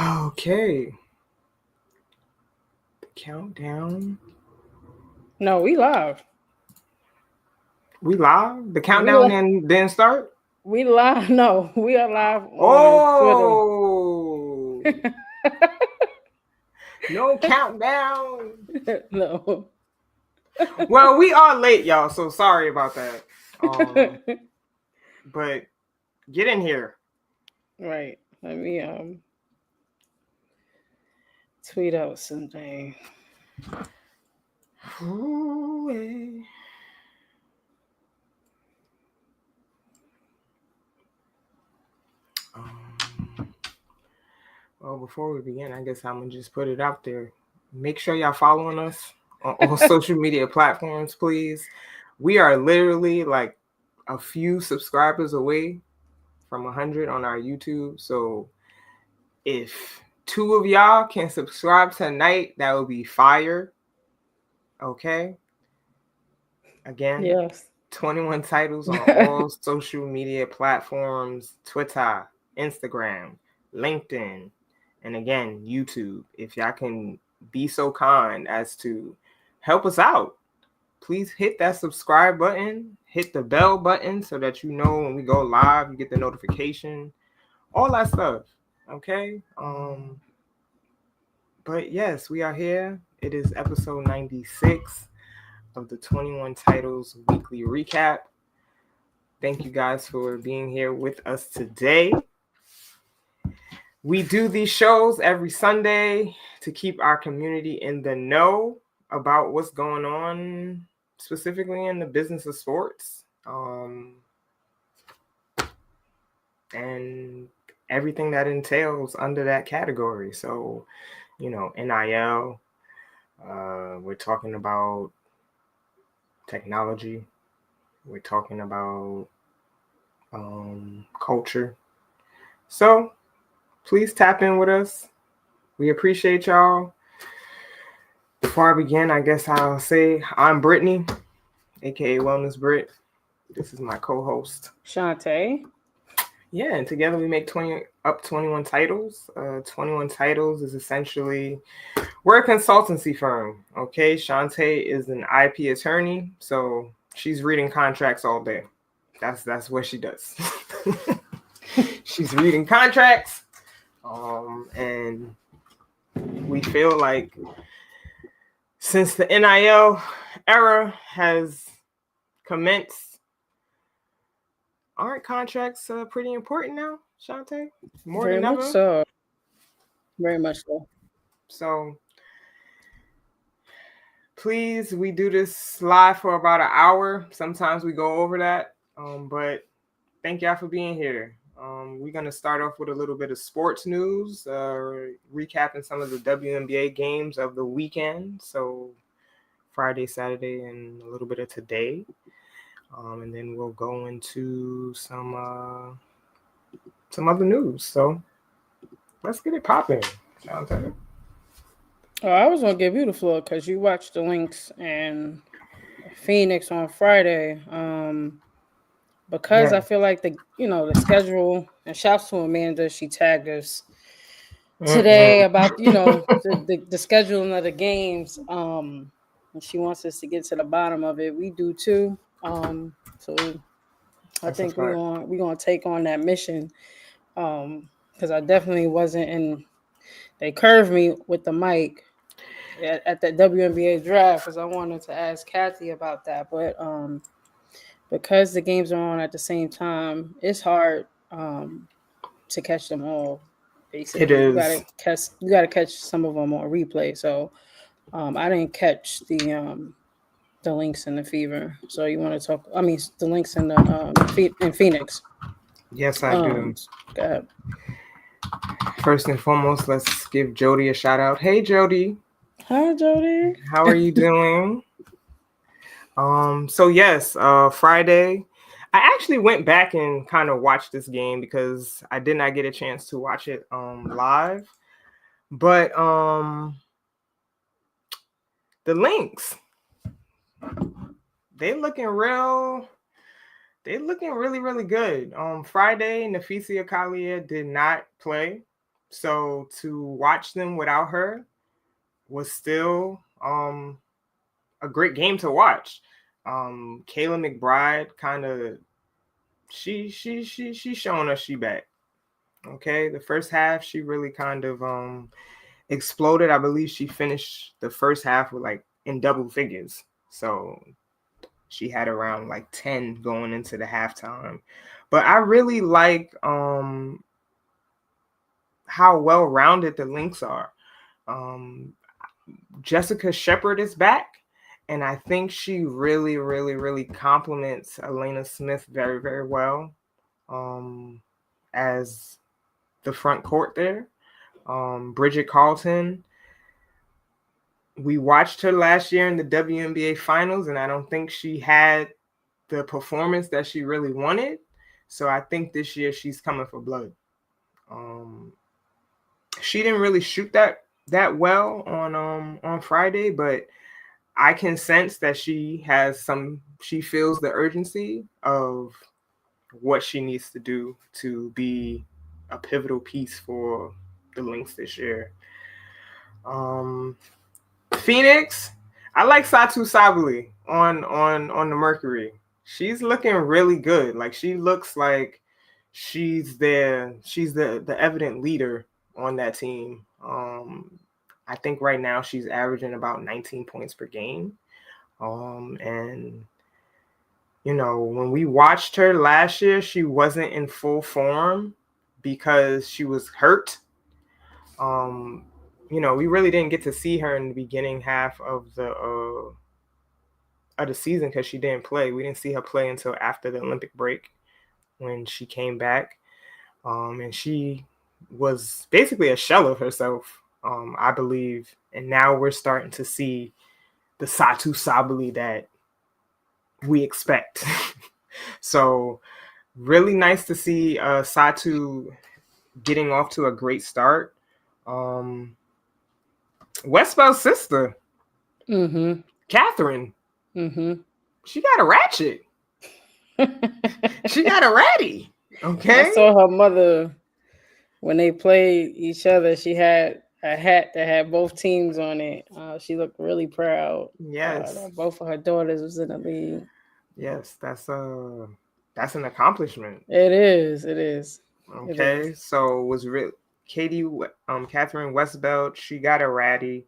Okay. The countdown. No, we live. We live? The We countdown didn't start? we live. No, we are live on Twitter. Oh, no countdown. No. Well, we are late, y'all, so sorry about that. But get in here. Right. Let me tweet out something. Ooh, well, before we begin, I guess I'm gonna just put it out there. Make sure y'all following us on all social media platforms, please. We are literally like a few subscribers away from 100 on our YouTube. So if 2 of y'all can subscribe tonight, that would be fire. Okay. Again, Yes. 21 titles on all social media platforms: Twitter, Instagram, LinkedIn, and again, YouTube. If y'all can be so kind as to help us out, please hit that subscribe button, hit the bell button so that you know when we go live, you get the notification, all that stuff. Okay. But yes, we are here. It is episode 96 of the 21 Titles Weekly Recap. Thank you guys for being here with us today. We do these shows every Sunday to keep our community in the know about what's going on, specifically in the business of sports, and everything that entails under that category. So, NIL, we're talking about technology, we're talking about culture. So please tap in with us. We appreciate y'all. Before I begin, I guess I'll say I'm Brittany, aka Wellness Brit. This is my co-host, Shantae. Yeah, and together we make 21 titles. 21 titles is essentially, we're a consultancy firm. Okay, Shantae is an IP attorney, so she's reading contracts all day. That's what she does. She's reading contracts, and we feel like since the NIL era has commenced, aren't contracts pretty important now, Shantae? More Very than much ever? so. Very much so. So please, we do this live for about an hour. Sometimes we go over that, but thank y'all for being here. We're going to start off with a little bit of sports news, recapping some of the WNBA games of the weekend. So Friday, Saturday, and a little bit of today. And then we'll go into some other news. So let's get it popping. Shantae. I was gonna give you the floor because you watched the Lynx and Phoenix on Friday. Because I feel like the schedule, and shouts to Amanda, she tagged us today about the scheduling of the games. And she wants us to get to the bottom of it. We do too. So I think we're gonna take on that mission. Because I definitely wasn't in. They curved me with the mic at the WNBA draft because I wanted to ask Kathy about that, but because the games are on at the same time, it's hard to catch them all. Basically, It is. You gotta catch some of them on replay. So I didn't catch the Lynx and the Fever. So you want to talk? I mean, the Lynx and the in Phoenix. Yes, I do. Go ahead. First and foremost, let's give Jody a shout out. Hey, Jody. Hi, Jody. How are you doing? So yes, Friday, I actually went back and kind of watched this game because I did not get a chance to watch it live. But the Lynx, they looking really, really good. Friday, Nafisa Kalia did not play. So to watch them without her was still a great game to watch. Kayla McBride kind of she's showing us she back. Okay, the first half she really kind of exploded. I believe she finished the first half with like in double figures. So she had around like 10 going into the halftime. But I really like how well rounded the Lynx are. Jessica Shepard is back. And I think she really, really, really complements Elena Smith very, very well as the front court there. Bridget Carlton, we watched her last year in the WNBA finals, and I don't think she had the performance that she really wanted. So I think this year she's coming for blood. She didn't really shoot that well on Friday, but I can sense that she feels the urgency of what she needs to do to be a pivotal piece for the Lynx this year. Phoenix, I like Satu Sabali on the Mercury. She's looking really good. Like she looks like she's the evident leader on that team. I think right now she's averaging about 19 points per game. And you know, when we watched her last year, she wasn't in full form because she was hurt. You know, we really didn't get to see her in the beginning half of the season because she didn't play. We didn't see her play until after the Olympic break when she came back. And she was basically a shell of herself, I believe. And now we're starting to see the Satu Sabali that we expect. So really nice to see Satu getting off to a great start. Westbell's sister, Catherine, she got a ratchet. She got a ratty. Okay. I saw her mother when they played each other. She had a hat that had both teams on it. She looked really proud. Yes. That both of her daughters was in the league. Yes, that's an accomplishment. It is. It is. Okay, it is. So was Catherine Westbell. She got a ratty.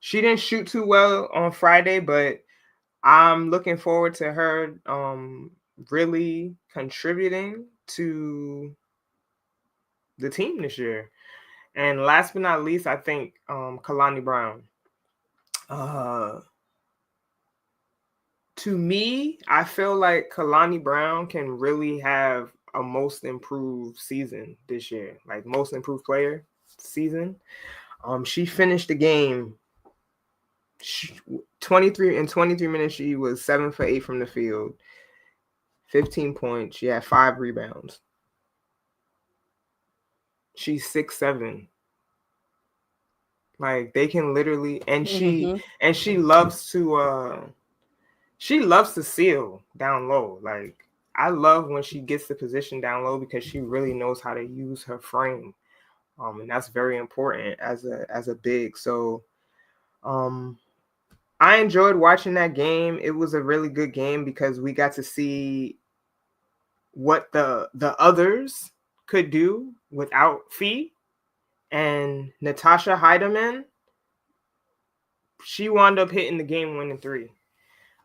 She didn't shoot too well on Friday, but I'm looking forward to her really contributing to the team this year. And last but not least, I think Kalani Brown. To me, I feel like Kalani Brown can really have a most improved season this year, like most improved player season. She finished the game 23 minutes. She was 7 for 8 from the field, 15 points. She had 5 rebounds. She's 6'7". Like they can literally, and she loves to seal down low. Like I love when she gets the position down low because she really knows how to use her frame, and that's very important as a big. So, I enjoyed watching that game. It was a really good game because we got to see what the others could do without Fee. And Natasha Heidemann, she wound up hitting the game-winning 3.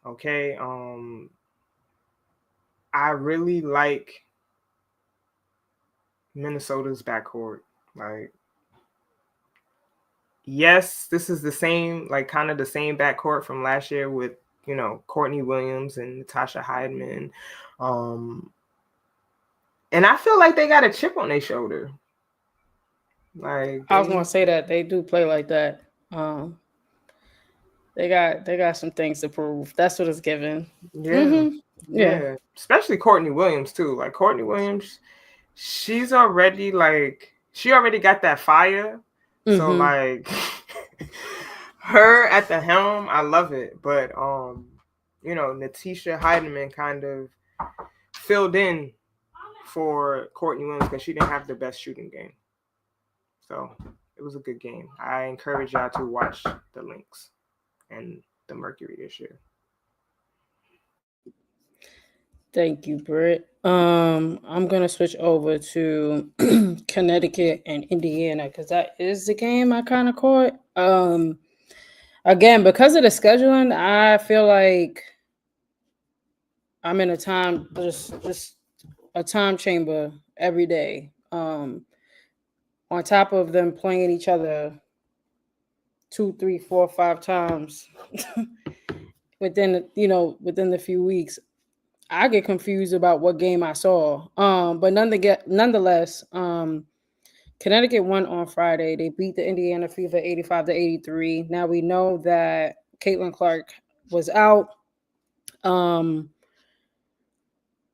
Okay. I really like Minnesota's backcourt. Like, yes, this is the same, like kind of the same backcourt from last year with, you know, Courtney Williams and Natasha Heidemann. And I feel like they got a chip on their shoulder. Like I was gonna say that they do play like that. They got some things to prove. That's what it's given. Yeah. Yeah. Especially Courtney Williams too. Like Courtney Williams, she already got that fire. So like her at the helm, I love it. But you know, Natisha Heidemann kind of filled in for Courtney Williams because she didn't have the best shooting game. So it was a good game. I encourage y'all to watch the Lynx and the Mercury this year. Thank you, Britt. I'm gonna switch over to Connecticut and Indiana because that is the game I kind of caught. Again, because of the scheduling, I feel like I'm in a time just a time chamber every day. On top of them playing each other 2, 3, 4, 5 times within the few weeks, I get confused about what game I saw. But nonetheless, Connecticut won on Friday. They beat the Indiana Fever 85-83. Now we know that Caitlin Clark was out. And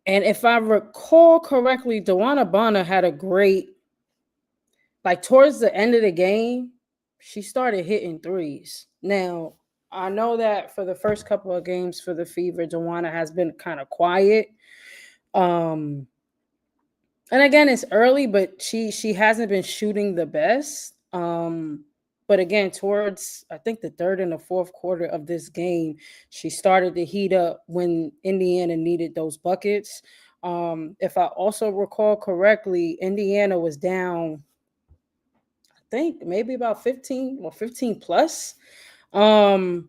if I recall correctly, Dewana Bonner had a great, like towards the end of the game, she started hitting threes. Now, I know that for the first couple of games for the Fever, Dewana has been kind of quiet. And again, it's early, but she hasn't been shooting the best. But again, towards I think the third and the fourth quarter of this game, she started to heat up when Indiana needed those buckets. If I also recall correctly, Indiana was down, I think maybe about 15 or 15 plus in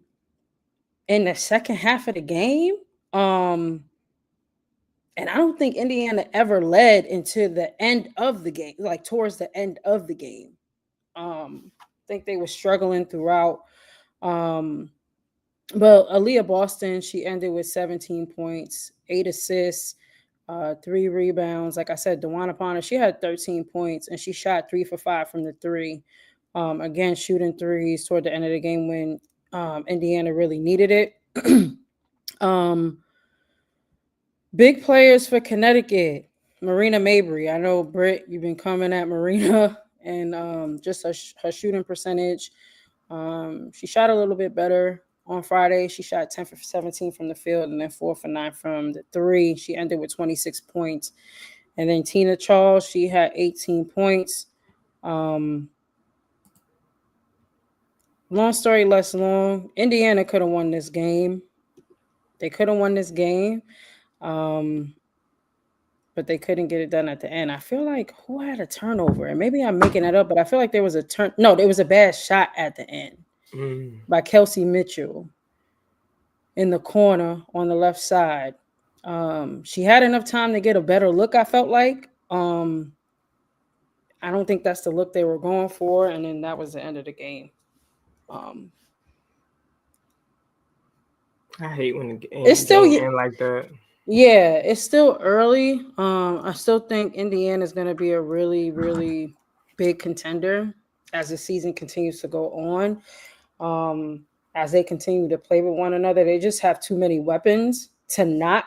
the second half of the game. And I don't think Indiana ever led into the end of the game, like towards the end of the game. I think they were struggling throughout. But Aaliyah Boston, she ended with 17 points, 8 assists, 3 rebounds. Like I said, Dewana Bonner, she had 13 points and she shot 3 for 5 from the three. Again, shooting threes toward the end of the game when Indiana really needed it. Big players for Connecticut. Marina Mabry. I know, Britt, you've been coming at Marina and just her shooting percentage. She shot a little bit better on Friday. She shot 10 for 17 from the field and then 4 for 9 from the three. She ended with 26 points. And then Tina Charles, she had 18 points. Long story less long. Indiana could have won this game. They could have won this game. But they couldn't get it done at the end. I feel like who had a turnover? And maybe I'm making it up, but I feel like there was there was a bad shot at the end by Kelsey Mitchell in the corner on the left side. She had enough time to get a better look, I felt like. I don't think that's the look they were going for, and then that was the end of the game. I hate when the game end like that. Yeah, it's still early. I still think Indiana is going to be a really, really big contender as the season continues to go on. As they continue to play with one another, they just have too many weapons to not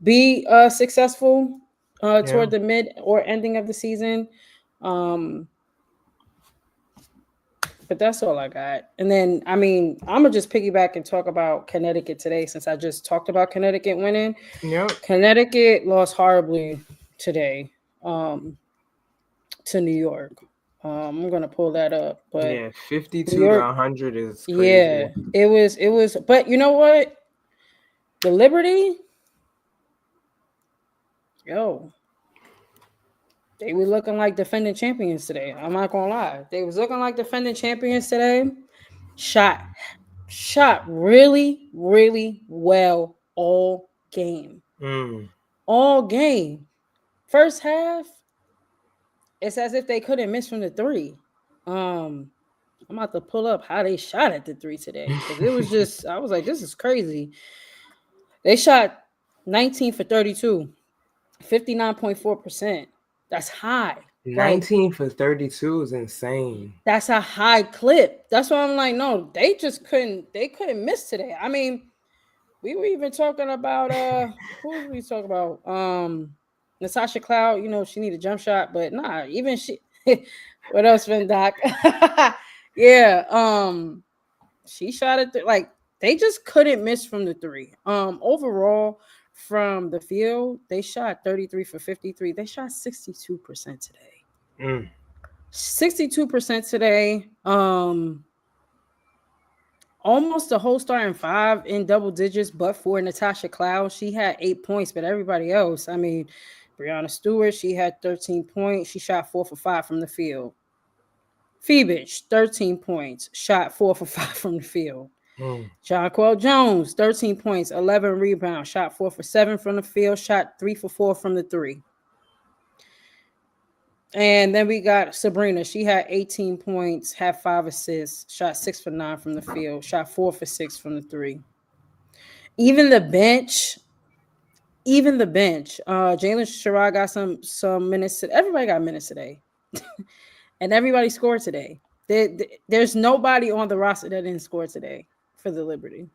be successful toward the mid or ending of the season. But that's all I got. And then, I mean, I'm going to just piggyback and talk about Connecticut today since I just talked about Connecticut winning. Yep. Connecticut lost horribly today to New York. I'm going to pull that up. But yeah, 52 to 100 is crazy. Yeah, it was. But you know what? The Liberty, they were looking like defending champions today. I'm not gonna lie. They was looking like defending champions today. Shot really, really well all game. All game. First half, it's as if they couldn't miss from the three. I'm about to pull up how they shot at the three today because it was just, I was like, this is crazy. They shot 19 for 32, 59.4%. That's high. 19 for 32 is insane. That's a high clip. That's why I'm like, no, they couldn't miss today. I mean, we were even talking about who was we talking about? Natasha Cloud, she need a jump shot, but nah, even she what else, Van Doc? Yeah, she shot it like they just couldn't miss from the three. Overall from the field, they shot 33 for 53. They shot 62% today. 62% today. Almost the whole starting five in double digits, but for Natasha Cloud, she had 8 points, but everybody else, I mean, Brianna Stewart, she had 13 points. She shot 4 for 5 from the field. Phoebich, 13 points, shot 4 for 5 from the field. Jonquel Jones, 13 points, 11 rebounds, shot 4 for 7 from the field, shot 3 for 4 from the three. And then we got Sabrina. She had 18 points, had 5 assists, shot 6 for 9 from the field, shot 4 for 6 from the three. Even the bench. Jalen Sherrod got some minutes. Everybody got minutes today. And everybody scored today. There's nobody on the roster that didn't score today for the Liberty.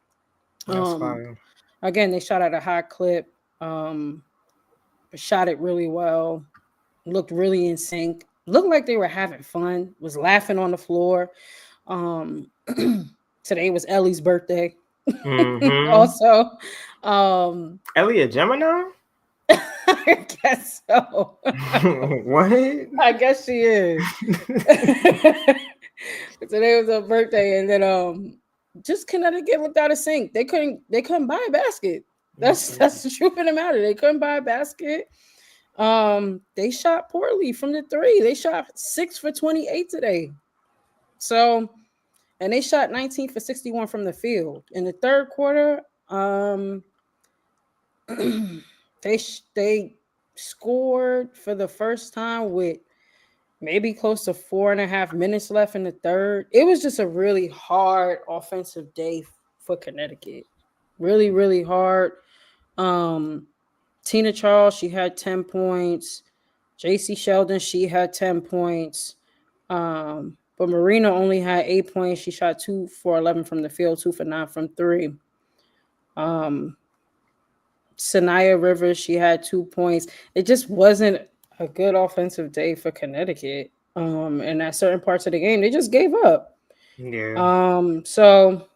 That's fine. Again, they shot at a high clip. Shot it really well. Looked really in sync. Looked like they were having fun. Was laughing on the floor. Today was Ellie's birthday. Also, Ellie a Gemini? I guess so. What? I guess she is. Today was her birthday, and then just Connecticut looked out of sync. They couldn't buy a basket. That's the truth of the matter. They couldn't buy a basket. They shot poorly from the three. They shot 6 for 28 today. So, and they shot 19 for 61 from the field. In the third quarter, they scored for the first time with maybe close to 4.5 minutes left in the third. It was just a really hard offensive day for Connecticut. Really, really hard. Tina Charles, she had 10 points. JC Sheldon, she had 10 points. But Marina only had 8 points. She shot 2 for 11 from the field, 2 for 9 from three. Sanaya Rivers, she had 2 points. It just wasn't a good offensive day for Connecticut. And at certain parts of the game, they just gave up. Yeah. So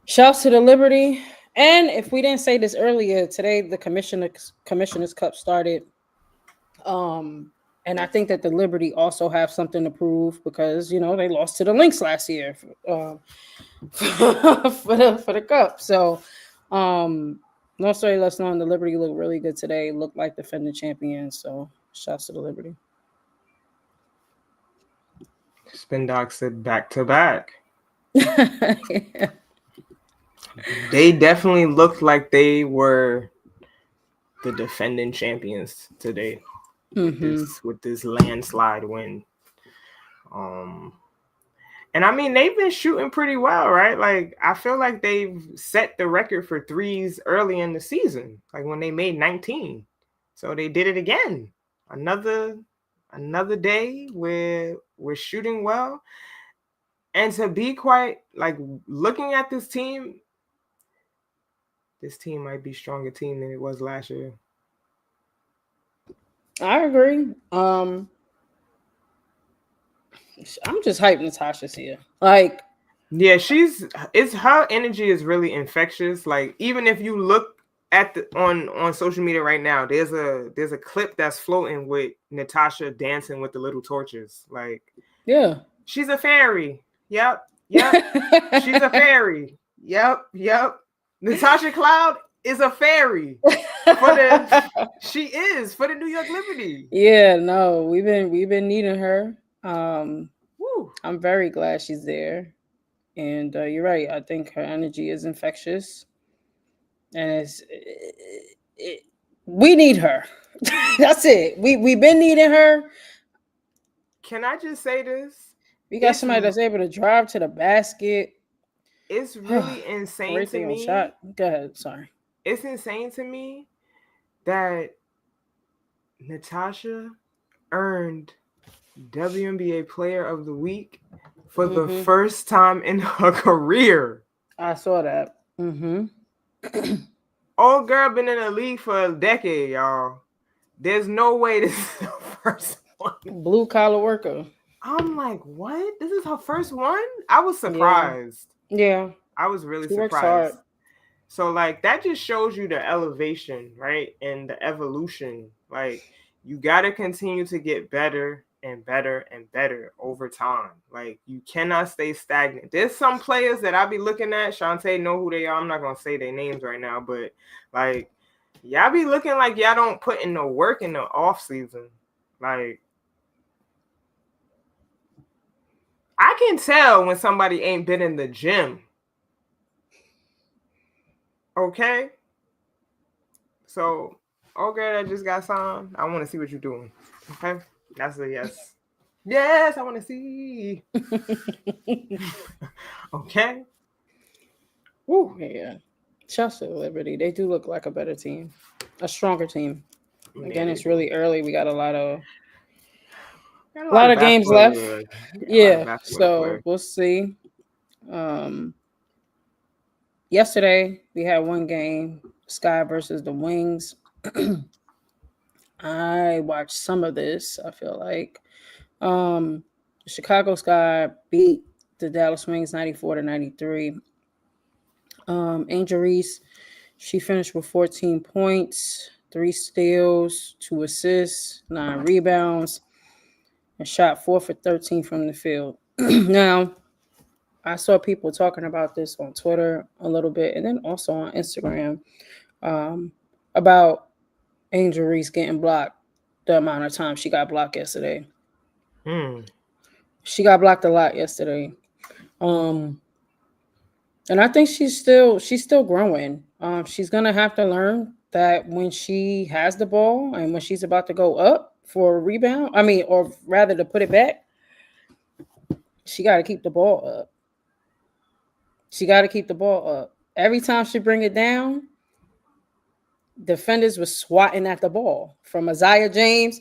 shouts to the Liberty. And if we didn't say this earlier, today the Commissioner's Cup started. And I think that the Liberty also have something to prove because, you know, they lost to the Lynx last year for the cup. So, no story less known. The Liberty looked really good today. Looked like defending champions. So, shouts to the Liberty. Spin Doc said back to back. Yeah. They definitely looked like they were the defending champions today with this landslide win. And I mean, they've been shooting pretty well, right? Like, I feel like they've set the record for threes early in the season, like when they made 19. So they did it again. Another day where we're shooting well. And to be quite, like, looking at this team might be a stronger team than it was last year. I agree. I'm just hyped Natasha's here. Like, yeah, her energy is really infectious. Like, even if you look at on social media right now, there's a clip that's floating with Natasha dancing with the little torches. Like, yeah, she's a fairy. Yep. She's a fairy. Yep. Natasha Cloud is a fairy. She is for the New York Liberty. Yeah, no, we've been needing her. I'm very glad she's there, and you're right. I think her energy is infectious, and we need her. That's it. We've been needing her. Can I just say this? We got somebody that's able to drive to the basket. It's really insane to me. Shot. Go ahead. Sorry. It's insane to me that Natasha earned WNBA Player of the Week for the first time in her career. I saw that. Old girl been in the league for a decade, y'all. There's no way this is the first one. Blue collar worker. I'm like, what? This is her first one? I was surprised. Yeah. I was really surprised. So, like, that just shows you the elevation, right? And the evolution. Like, you got to continue to get better. and better over time. Like, you cannot stay stagnant. There's some players that I be looking at. Shantae know who they are. I'm not gonna say their names right now, but like, y'all be looking like y'all don't put in no work in the off season. Like, I can tell when somebody ain't been in the gym. Okay? So, okay, that just got signed. I want to see what you're doing. Okay? That's a yes. Yes, I want to see. Okay? Woo. Yeah. Shouts to Liberty. They do look like a better team. A stronger team. Again, it's really early. We got a lot of games left. Yeah. So we'll see. Yesterday we had one game, Sky versus the Wings. I watched some of this. I feel like Chicago Sky beat the Dallas Wings 94-93. Angel Reese, she finished with 14 points, 3 steals, 2 assists, 9 rebounds, and shot 4 for 13 from the field. Now, I saw people talking about this on Twitter a little bit, and then also on Instagram, about Angel Reese getting blocked the amount of time she got blocked yesterday. She got blocked a lot yesterday. And I think she's still growing. She's gonna have to learn that when she has the ball and when she's about to go up for a rebound, or rather to put it back, she got to keep the ball up. Every time she bring it down, defenders were swatting at the ball, from Isaiah James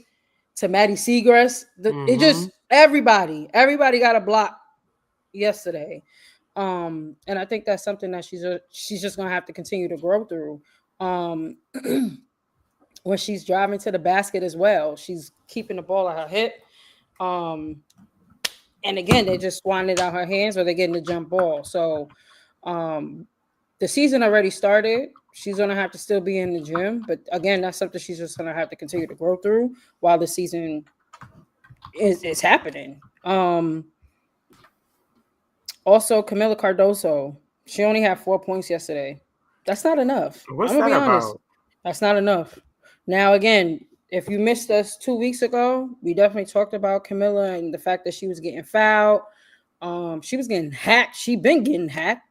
to Maddie Seagrass. It just everybody got a block yesterday. And I think that's something that she's just gonna have to continue to grow through. When she's driving to the basket as well, she's keeping the ball at her hip. And again, they just swatting it out her hands, or they're getting the jump ball. So the season already started. She's gonna have to still be in the gym, but again, that's something she's just gonna have to continue to grow through while the season is happening. Also, Camila Cardoso, she only had 4 points yesterday. That's not enough. What's I'm gonna be honest. About? That's not enough. Now, again, if you missed us 2 weeks ago, we definitely talked about Camila and the fact that she was getting fouled. She was getting hacked. She been getting hacked.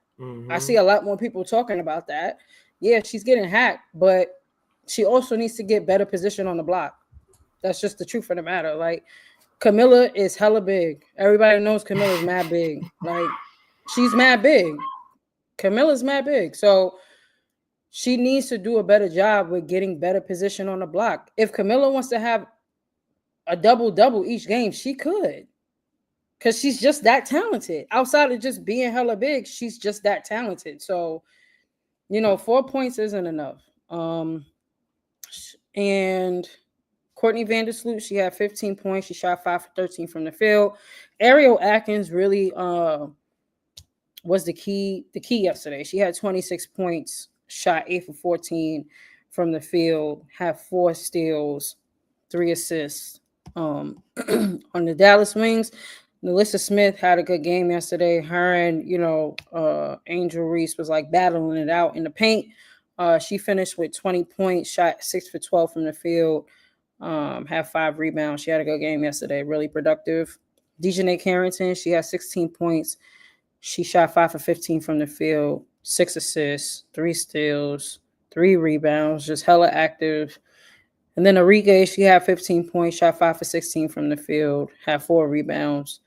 I see a lot more people talking about that. Yeah, she's getting hacked, but she also needs to get better position on the block. That's just the truth of the matter. Like, Camila is hella big. Everybody knows Camila's mad big. Like, she's mad big. Camila's mad big. So she needs to do a better job with getting better position on the block. If Camila wants to have a double-double each game, she could. Because she's just that talented. Outside of just being hella big, she's just that talented. So, 4 points isn't enough. And Courtney Vandersloot, she had 15 points. She shot 5 for 13 from the field. Ariel Atkins really was the key yesterday. She had 26 points, shot 8 for 14 from the field, had 4 steals, 3 assists. On the Dallas Wings, Melissa Smith had a good game yesterday. Her and, Angel Reese was like battling it out in the paint. She finished with 20 points, shot 6 for 12 from the field, had 5 rebounds. She had a good game yesterday, really productive. Dejanay Carrington, she had 16 points. She shot 5 for 15 from the field, 6 assists, 3 steals, 3 rebounds, just hella active. And then Arike, she had 15 points, shot 5 for 16 from the field, had 4 rebounds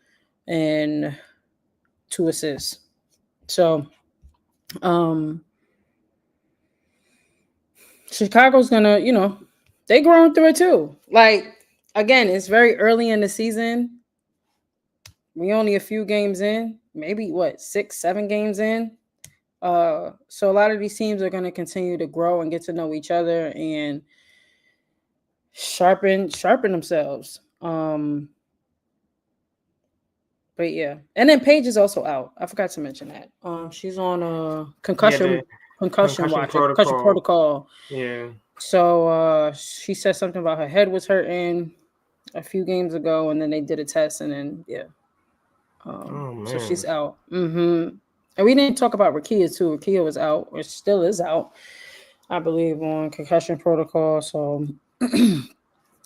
and 2 assists. So, Chicago's gonna, they growing through it too. Like, again, it's very early in the season. We only a few games in, maybe 6, 7 games in. So a lot of these teams are going to continue to grow and get to know each other and sharpen themselves. But yeah, and then Paige is also out. I forgot to mention that. She's on a concussion protocol. Yeah. So she said something about her head was hurting. a few games ago, and then they did a test, and then so she's out. And we didn't talk about Rakia too. Rakia was out, or still is out, I believe, on concussion protocol. So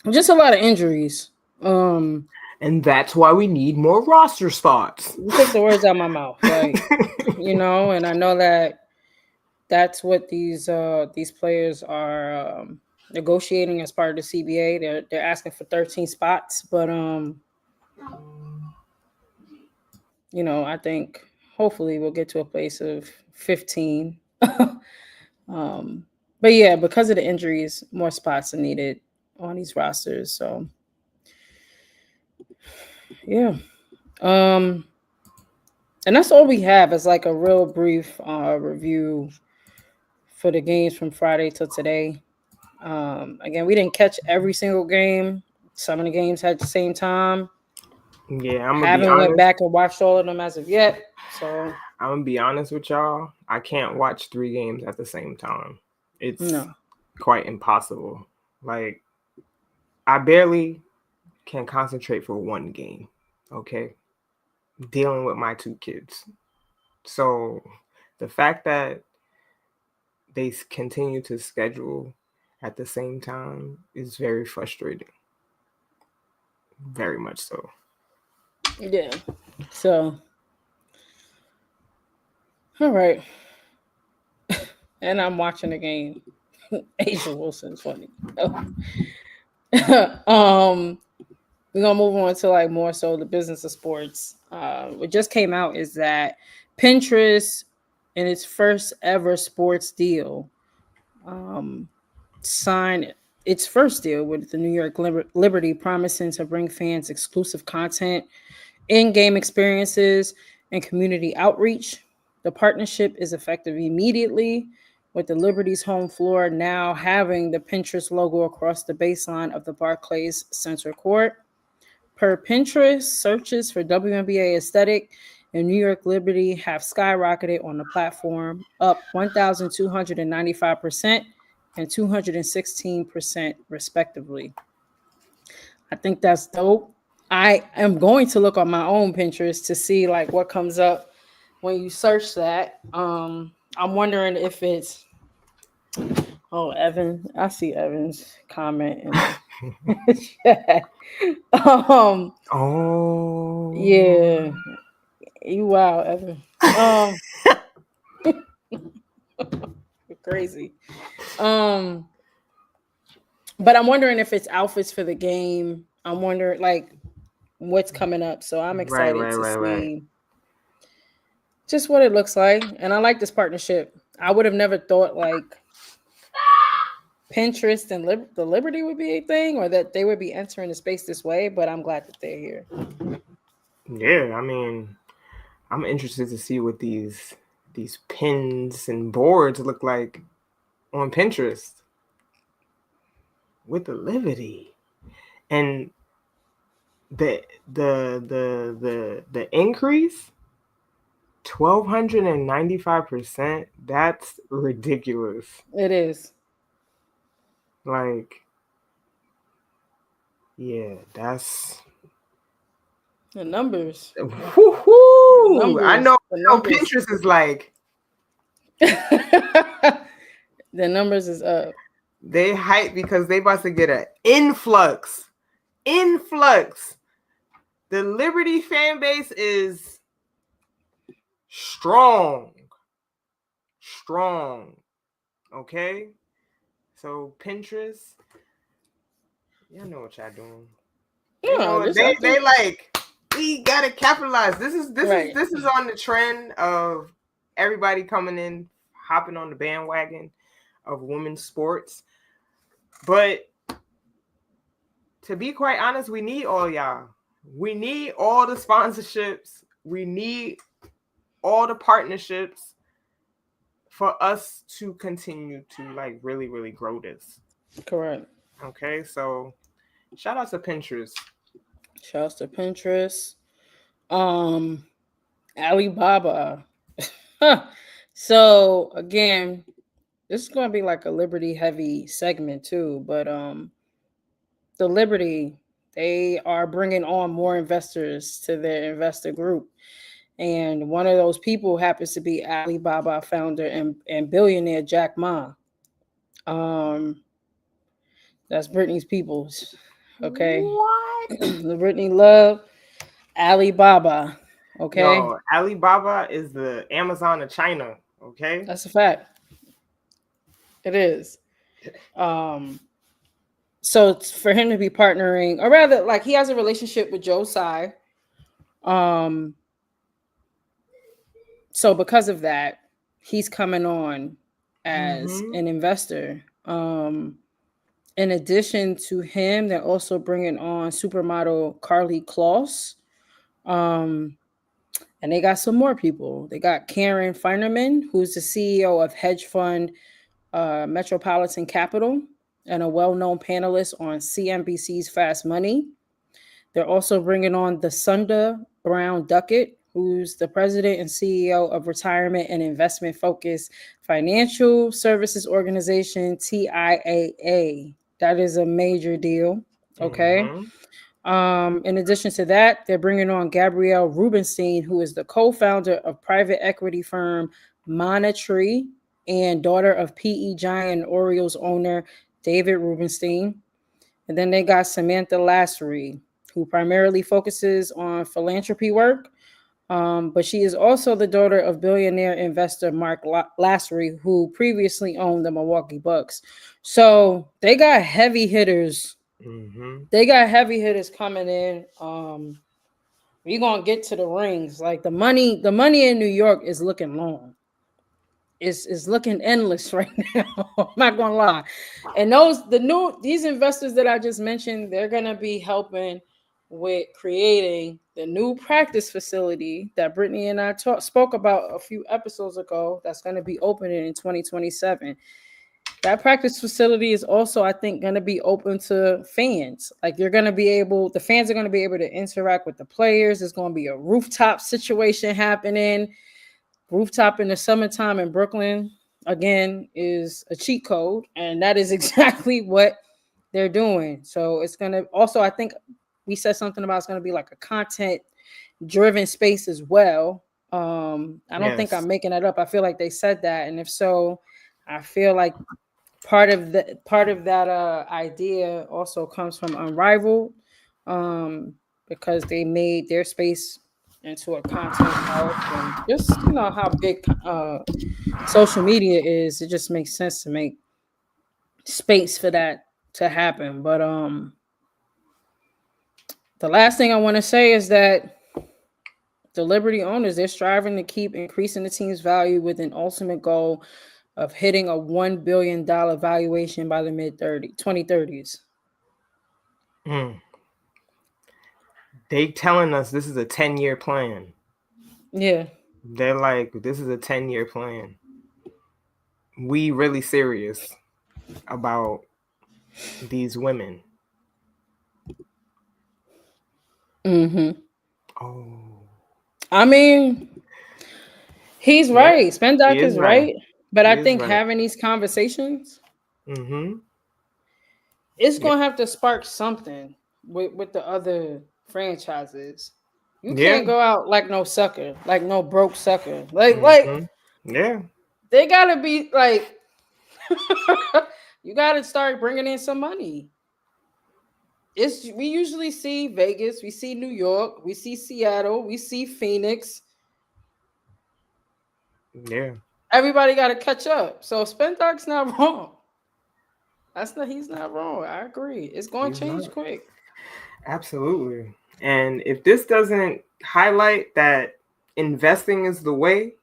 just a lot of injuries. And that's why we need more roster spots. You took the words out of my mouth, like and I know that's what these players are negotiating as part of the CBA. They're asking for 13 spots, but I think hopefully we'll get to a place of 15. But yeah, because of the injuries, more spots are needed on these rosters. So yeah. And that's all we have is like a real brief review for the games from Friday till today. Again, we didn't catch every single game. Some of the games had the same time. Yeah, I'm gonna haven't be honest. Went back and watched all of them as of yet. So I'm gonna be honest with y'all. I can't watch 3 games at the same time. It's quite impossible. Like, I barely can concentrate for one game. Okay, dealing with my 2 kids. So the fact that they continue to schedule at the same time is very frustrating. Very much so. Yeah. So, all right. And I'm watching the game. Asia Wilson's funny. We're gonna move on to like more so the business of sports. What just came out is that Pinterest, in its first ever sports deal, signed its first deal with the New York Liberty, promising to bring fans exclusive content, in-game experiences, and community outreach. The partnership is effective immediately, with the Liberty's home floor now having the Pinterest logo across the baseline of the Barclays Center Court. Per Pinterest, searches for WNBA aesthetic and New York Liberty have skyrocketed on the platform, up 1,295% and 216% respectively. I think that's dope. I am going to look on my own Pinterest to see like what comes up when you search that. I'm wondering if it's Evan. I see Evan's comment in the chat. Yeah. You wow, Evan. You're crazy. But I'm wondering if it's outfits for the game. I'm wondering like what's coming up. So I'm excited to see just what it looks like. And I like this partnership. I would have never thought like Pinterest and the Liberty would be a thing, or that they would be entering the space this way, but I'm glad that they're here. Yeah, I mean, I'm interested to see what these pins and boards look like on Pinterest with the Liberty. And the increase, 1,295%, that's ridiculous. It is. Like, yeah, that's the numbers. Woo-hoo! I know Pinterest is like the numbers is up. They hype because they about to get an influx. The Liberty fan base is strong. Okay? So Pinterest, y'all know what y'all doing. They like, we gotta capitalize. This is on the trend of everybody coming in, hopping on the bandwagon of women's sports. But to be quite honest, we need all y'all. We need all the sponsorships. We need all the partnerships for us to continue to like really, really grow this. Correct. Okay, so shout out to Pinterest. Alibaba. So again, this is going to be like a Liberty heavy segment too, but the Liberty, They are bringing on more investors to their investor group. And one of those people happens to be Alibaba founder and billionaire Jack Ma. Um, that's Britney's peoples. Okay. What? Britney love Alibaba. Okay. Yo, Alibaba is the Amazon of China. Okay. That's a fact. It is. Um, so it's for him to be partnering, or rather, like he has a relationship with Joe Tsai. Um, so because of that, he's coming on as an investor. In addition to him, they're also bringing on supermodel Carly Kloss. And they got some more people. They got Karen Finerman, who's the CEO of hedge fund Metropolitan Capital and a well-known panelist on CNBC's Fast Money. They're also bringing on the Sunda Brown Duckett, who's the president and CEO of retirement and investment focused financial services organization TIAA. That is a major deal. Okay. In addition to that, they're bringing on Gabrielle Rubenstein, who is the co-founder of private equity firm Monetree and daughter of PE giant Orioles owner David Rubenstein. And then they got Samantha Lassery, who primarily focuses on philanthropy work. But she is also the daughter of billionaire investor Mark Lassery, who previously owned the Milwaukee Bucks. So they got heavy hitters. They got heavy hitters coming in. We're gonna get to the rings. Like the money in New York is looking long. Is looking endless right now. I'm not gonna lie. And these investors that I just mentioned, they're gonna be helping with creating the new practice facility that Brittany and I spoke about a few episodes ago. That's gonna be opening in 2027. That practice facility is also, I think, going to be open to fans. Like the fans are going to be able to interact with the players. There's going to be a rooftop situation happening. Rooftop in the summertime in Brooklyn, again, is a cheat code. And that is exactly what they're doing. So it's going to also, I think we said something about it's going to be like a content driven space as well. I don't think I'm making that up. I feel like they said that. And if so, I feel like part of that idea also comes from Unrivaled, because they made their space into a content house, and just how big social media is, it just makes sense to make space for that to happen. But the last thing I want to say is that the Liberty owners, they're striving to keep increasing the team's value with an ultimate goal of hitting a $1 billion valuation by the 2030s. They telling us this is a 10-year plan. Yeah. They're like, this is a 10-year plan. We really serious about these women. Oh. I mean, he's right. Spendock is right. But I think having these conversations, it's going to have to spark something with the other franchises. You can't go out like no sucker, like no broke sucker. Like they got to be like, you got to start bringing in some money. We usually see Vegas, we see New York, we see Seattle, we see Phoenix. Yeah. Everybody got to catch up. So Spendock's not wrong. He's not wrong. I agree. It's going to change quick. Absolutely. And if this doesn't highlight that investing is the way,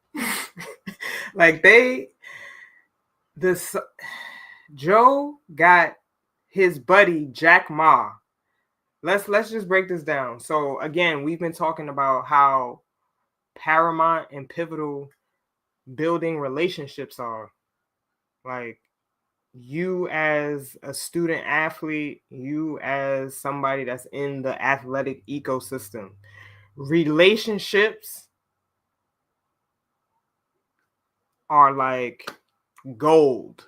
like Joe got his buddy Jack Ma. Let's just break this down. So again, we've been talking about how paramount and pivotal building relationships are. Like, you as a student athlete, you as somebody that's in the athletic ecosystem, relationships are like gold.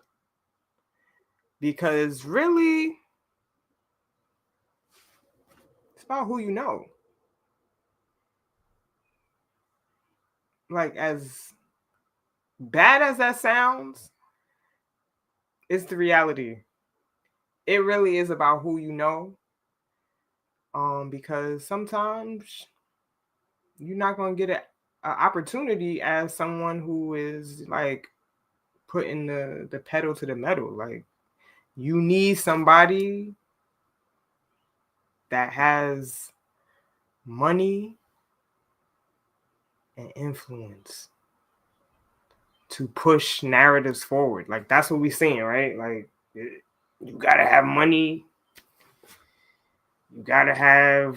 Because really, about who you know. Like, as bad as that sounds, it's the reality. It really is about who you know. Because sometimes you're not going to get an opportunity as someone who is like putting the pedal to the metal. Like, you need somebody that has money and influence to push narratives forward. Like, that's what we're seeing, right? Like, you gotta have money, you gotta have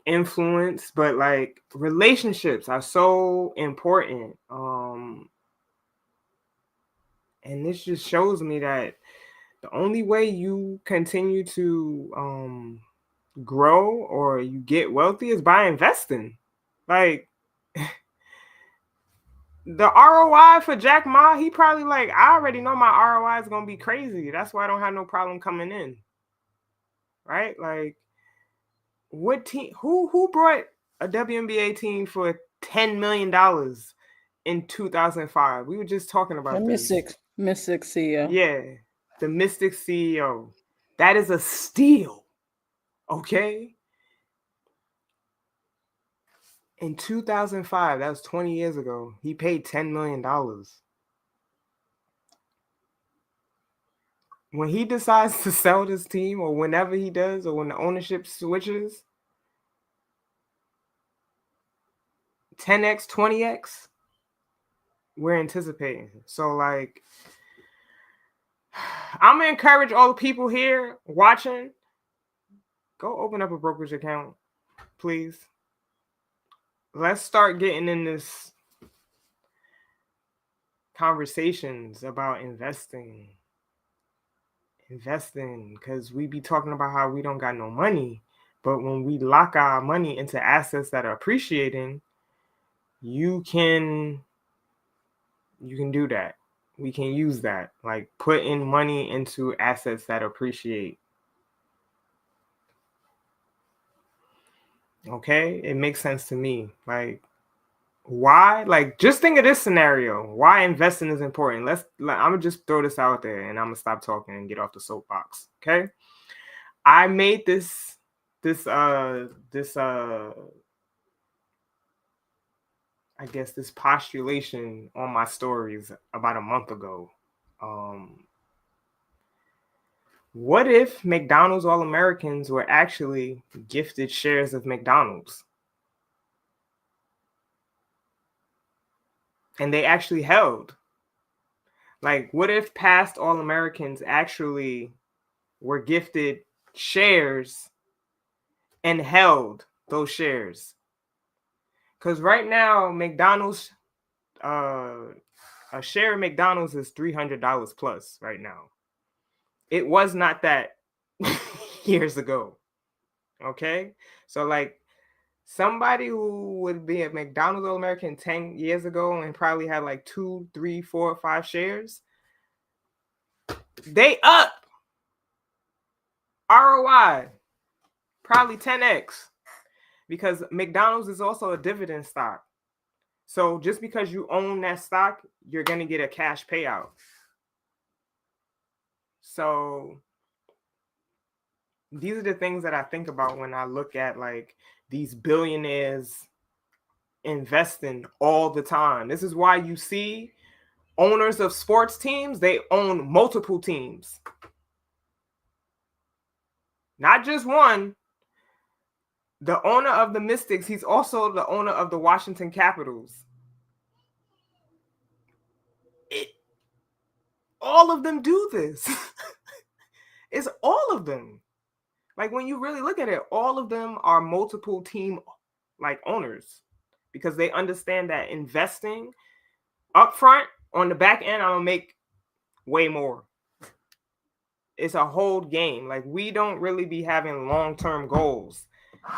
influence, but like, relationships are so important. And this just shows me that the only way you continue to grow or you get wealthy is by investing. Like, the ROI for Jack Ma, he probably like, I already know my ROI is gonna be crazy. That's why I don't have no problem coming in. Right? Like, what team who brought a WNBA team for $10 million in 2005? We were just talking about this. Mystic CEO. Yeah, the Mystic CEO. That is a steal. Okay? In 2005, that was 20 years ago, he paid $10 million. When he decides to sell this team, or whenever he does, or when the ownership switches, 10x, 20x, we're anticipating. So, like, I'm going to encourage all the people here watching, go open up a brokerage account, please. Let's start getting in this conversations about investing, because we be talking about how we don't got no money, but when we lock our money into assets that are appreciating, you can do that. We can use that, like put in money into assets that appreciate. Okay, it makes sense to me. Like, why? Like, just think of this scenario. Why investing is important. I'm gonna just throw this out there, and I'm gonna stop talking and get off the soapbox. Okay, I made this I guess this postulation on my stories about a month ago. What if McDonald's All-Americans were actually gifted shares of McDonald's? And they actually held. Like, what if past All-Americans actually were gifted shares and held those shares? Because right now, McDonald's, a share of McDonald's is $300 plus right now. It was not that years ago. Okay? So, like, somebody who would be a McDonald's All-American 10 years ago and probably had like 2, 3, 4, 5 shares, they up. ROI, probably 10x. Because McDonald's is also a dividend stock. So just because you own that stock, you're going to get a cash payout. So these are the things that I think about when I look at like these billionaires investing all the time. This is why you see owners of sports teams, they own multiple teams. Not just one. The owner of the Mystics, he's also the owner of the Washington Capitals. All of them do this. It's all of them. Like, when you really look at it, all of them are multiple team like owners, because they understand that investing upfront, on the back end, I'm gonna make way more. It's a whole game. Like, we don't really be having long-term goals.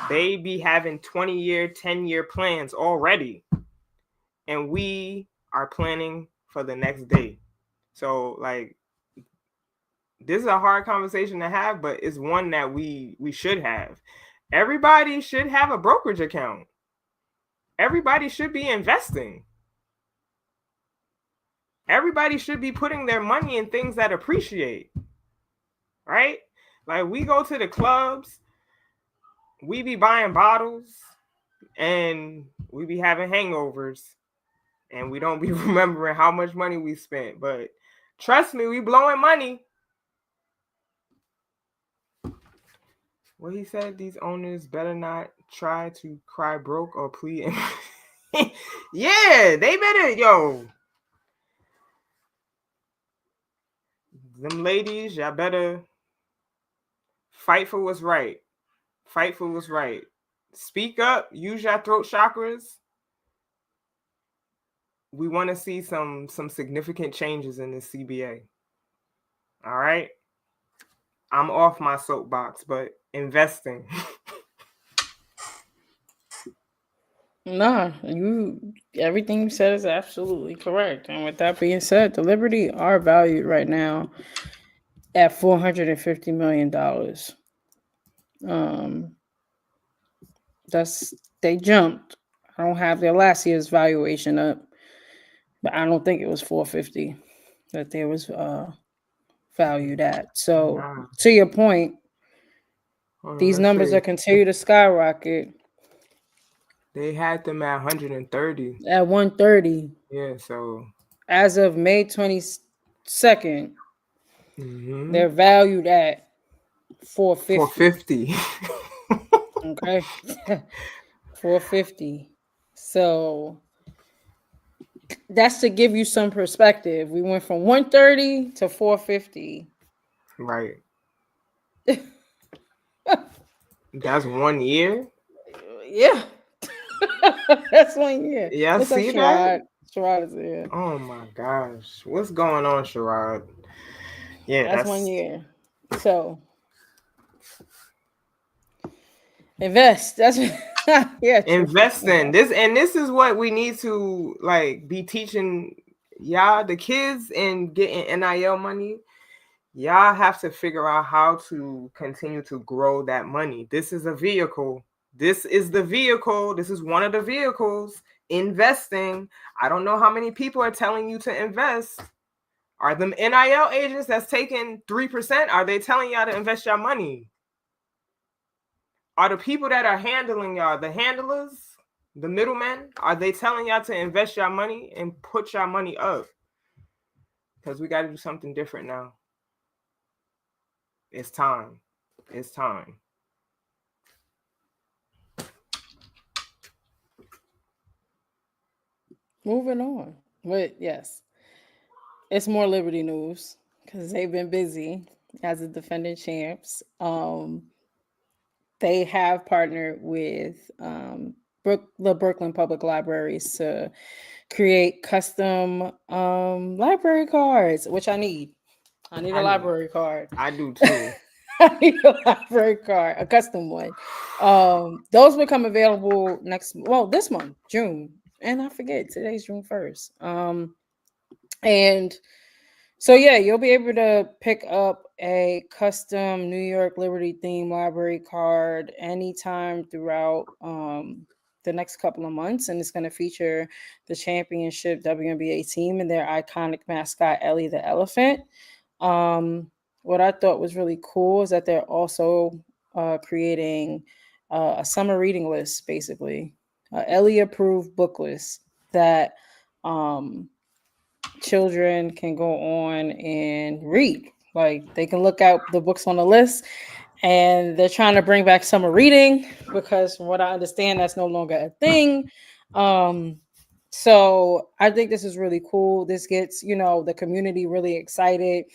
They be having 20-year, 10-year plans already. And we are planning for the next day. So, like, this is a hard conversation to have, but it's one that we should have. Everybody should have a brokerage account. Everybody should be investing. Everybody should be putting their money in things that appreciate. Right? Like we go to the clubs, we be buying bottles, and we be having hangovers, and we don't be remembering how much money we spent. But trust me, we blowing money. What he said, these owners better not try to cry broke or plead. Yeah, they better, yo. Them ladies, y'all better fight for what's right. Fight for what's right. Speak up. Use your throat chakras. We want to see some significant changes in the CBA. All right. I'm off my soapbox, but investing. Nah, everything you said is absolutely correct. And with that being said, the Liberty are valued right now at $450 million. They jumped. I don't have their last year's valuation up, but I don't think it was 450 that there was valued at. So to your point, these numbers are continue to skyrocket. They had them at 130. At 130. Yeah, so as of May 22nd, they're valued at 450. 450. Okay. 450. So that's to give you some perspective. We went from 130 to 450. Right. That's 1 year? Yeah. That's 1 year. Yeah, I see that? Sherrod is here. Oh my gosh. What's going on, Sherrod? Yeah, that's 1 year. So invest. That's investing. This is what we need to like be teaching y'all, the kids, and getting NIL money. Y'all have to figure out how to continue to grow that money. This is a vehicle. This is the vehicle. This is one of the vehicles. Investing. I don't know how many people are telling you to invest. Are them NIL agents that's taking 3%? Are they telling y'all to invest your money? Are the people that are handling y'all, the handlers, the middlemen, are they telling y'all to invest your money and put your money up? Because we got to do something different now. It's time. It's time. Moving on. But yes, it's more Liberty news because they've been busy as the defending champs. They have partnered with the Brooklyn Public Libraries to create custom library cards, which I need. I need a library card. I do too. I need a library card, a custom one. Those will come available this month, June. And I forget, today's June 1st. And so, yeah, you'll be able to pick up a custom New York Liberty themed library card anytime throughout the next couple of months. And it's going to feature the championship WNBA team and their iconic mascot, Ellie the Elephant. What I thought was really cool is that they're also creating a summer reading list, basically. Ellie approved book list that children can go on and read. Like they can look out the books on the list, and they're trying to bring back summer reading because from what I understand, that's no longer a thing. So I think this is really cool. This gets, the community really excited.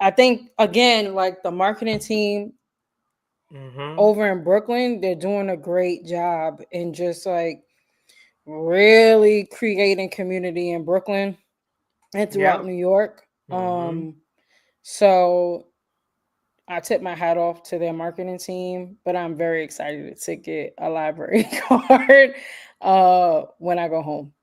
I think, again, like the marketing team over in Brooklyn, they're doing a great job in just like really creating community in Brooklyn and throughout New York. So I tip my hat off to their marketing team, but I'm very excited to get a library card when I go home.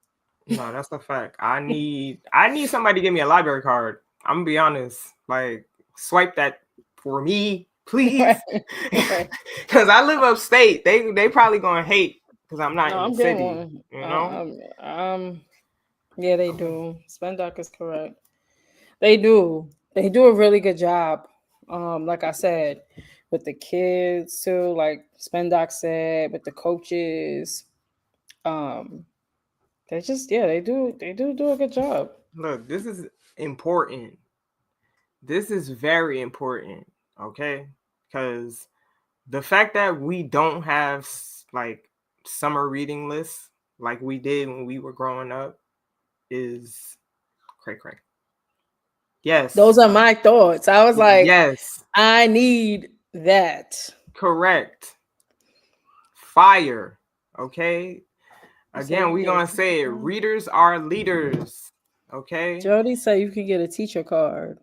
No, that's a fact. I need somebody to give me a library card. I'm gonna be honest. Like, swipe that for me. please, because I live upstate. They probably gonna hate because I'm not No, in the I'm getting city. one. You know. Yeah, they do. Spendoc is correct. They do. They do a really good job. Like I said, with the kids too, like Spendoc said, with the coaches. They just they do a good job. Look, this is important. This is very important. Okay, because the fact that we don't have like summer reading lists like we did when we were growing up is cray cray. Yes. Those are my thoughts. I was like, yes. I need that. Correct. Fire. Okay. So Again, we gonna say it. Readers are leaders. Okay. Jody said you can get a teacher card.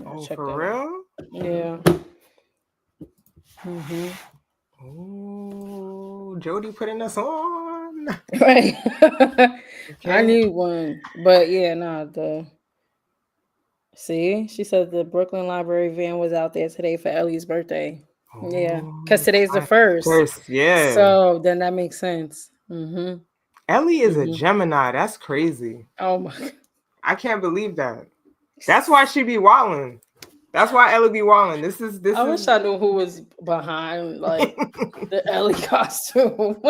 Oh, for real? Yeah. Mm-hmm. Oh, Jody putting us on. Right. Okay. I need one, but See, she said the Brooklyn Library van was out there today for Ellie's birthday. Oh, Yeah, because today's the first. Yeah. So then that makes sense. Mm-hmm. Ellie is a Gemini. That's crazy. Oh my God. I can't believe that. That's why she be wilding. That's why Ellie be wilding. I wish I knew who was behind like the Ellie costume.